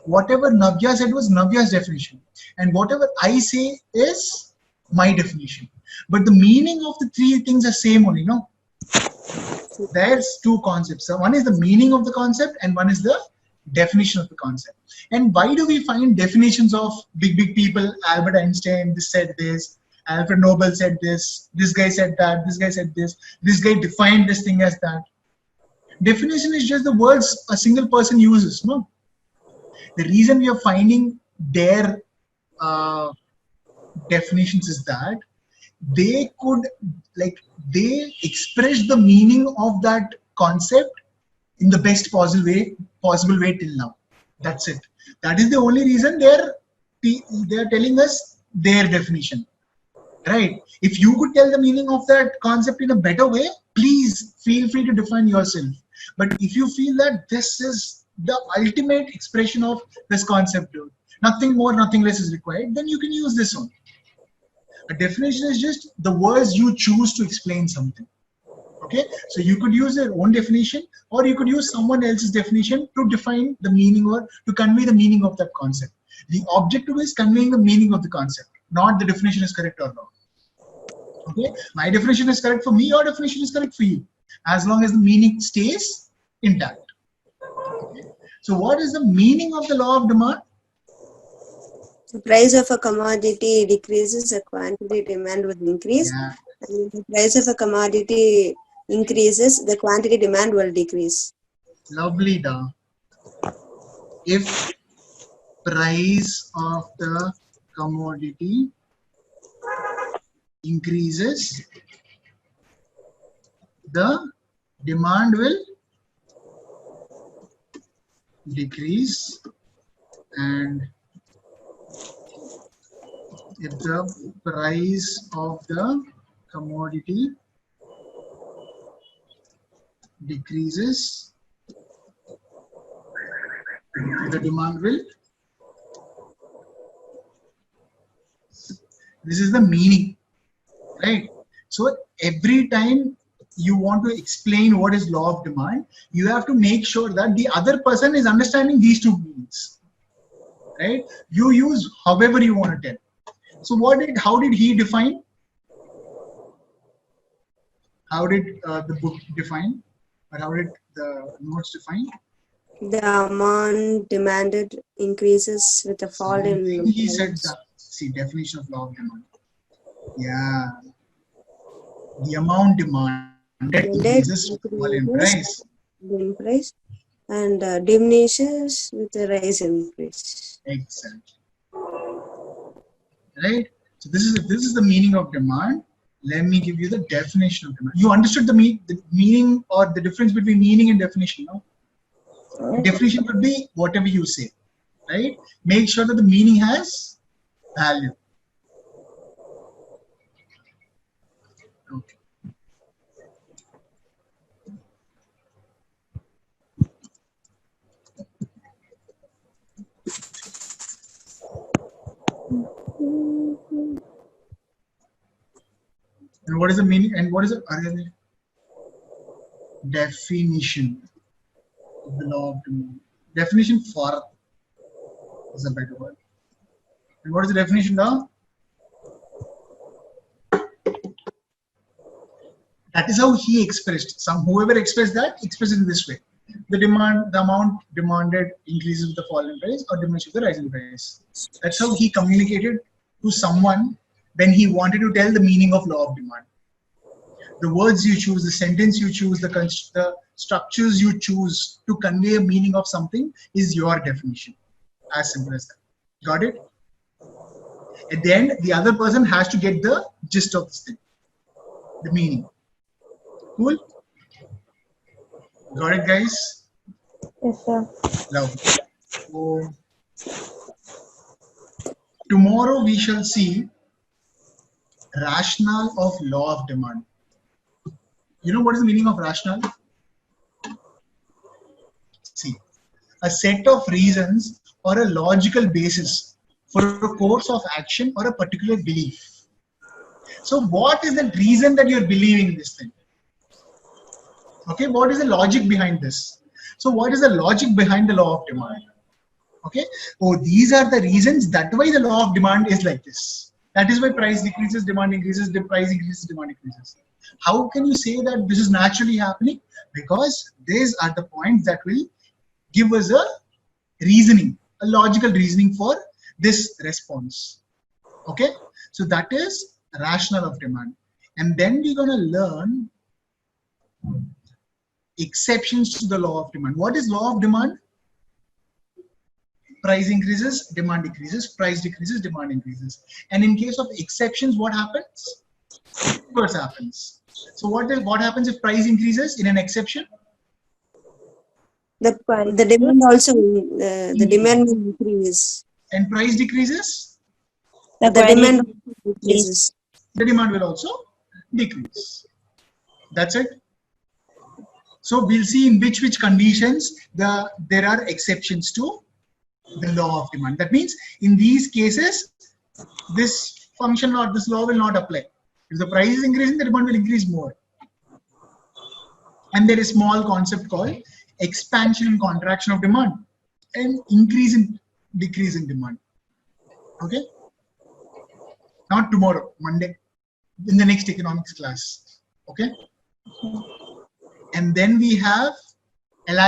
Whatever Navya said was Navya's definition. And whatever I say is my definition. But the meaning of the three things are same only, no? There's two concepts. So one is the meaning of the concept and one is the definition of the concept. And why do we find definitions of big people? Albert Einstein, this said this, Alfred Nobel said this guy said that, this guy said this guy defined this thing as that. Definition is just the words a single person uses, no? The reason we are finding their definitions is that they could, like, they express the meaning of that concept in the best possible way till now. That's it. That is the only reason they're telling us their definition, right? If you could tell the meaning of that concept in a better way, please feel free to define yourself. But if you feel that this is the ultimate expression of this concept, dude, nothing more, nothing less is required, then you can use this one. A definition is just the words you choose to explain something. Okay, so you could use your own definition, or you could use someone else's definition to define the meaning or to convey the meaning of that concept. The objective is conveying the meaning of the concept, not the definition is correct or not. Okay, my definition is correct for me, your definition is correct for you, as long as the meaning stays intact. Okay. So what is the meaning of the law of demand? The price of a commodity decreases, the quantity demand will increase. Yeah. And if the price of a commodity increases, the quantity demand will decrease. Lovely, da. If price of the commodity increases, the demand will decrease, and if the price of the commodity decreases, the demand will. This is the meaning, right? So every time you want to explain what is law of demand, you have to make sure that the other person is understanding these two meanings, right? You use however you want to tell. So how did he define? How did the book define? Or how did the notes define? The amount demanded increases with a fall in price. He said that. See, definition of law of demand. Yeah. The amount demanded increases with fall in price. In price, and diminishes with a rise in price. Exactly. Right? So this is the meaning of demand. Let me give you the definition of demand. You understood the meaning or the difference between meaning and definition, no? Definition could be whatever you say, right? Make sure that the meaning has value. Okay. And what is the meaning? And what is the definition of the law of demand? Definition for is a better word. And what is the definition now? That is how he expressed. Whoever expressed that expressed it in this way. The amount demanded increases with the fall in price or diminishes with the rise in price. That's how he communicated to someone when he wanted to tell the meaning of law of demand. The words you choose, the sentence you choose, the structures you choose to convey a meaning of something is your definition. As simple as that. Got it? At the end, the other person has to get the gist of this thing, the meaning. Cool? Got it, guys? Yes, sir. Lovely. So, tomorrow we shall see rationale of law of demand. You know what is the meaning of rationale? See, a set of reasons or a logical basis for a course of action or a particular belief. So what is the reason that you're believing this thing? Okay, what is the logic behind this? So what is the logic behind the law of demand? Okay, oh, these are the reasons, that's why the law of demand is like this. That is why price decreases, demand increases, the price increases, demand increases. How can you say that this is naturally happening? Because these are the points that will give us a reasoning, a logical reasoning for this response. Okay, so that is rationale of demand. And then we're going to learn exceptions to the law of demand. What is law of demand? price increases, demand decreases, price decreases, demand increases. And in case of exceptions, what happens? Reverse happens. So what happens if price increases in an exception? The demand also, the demand will increase. And price decreases, The The quantity demand also decreases. the demand will also decrease. That's it. So we'll see in which conditions there are exceptions to the law of demand. That means in these cases, this function or this law will not apply. If the price is increasing, the demand will increase more. And there is a small concept called expansion and contraction of demand and increase and decrease in demand. Okay? Not tomorrow, Monday, in the next economics class. Okay? And then we have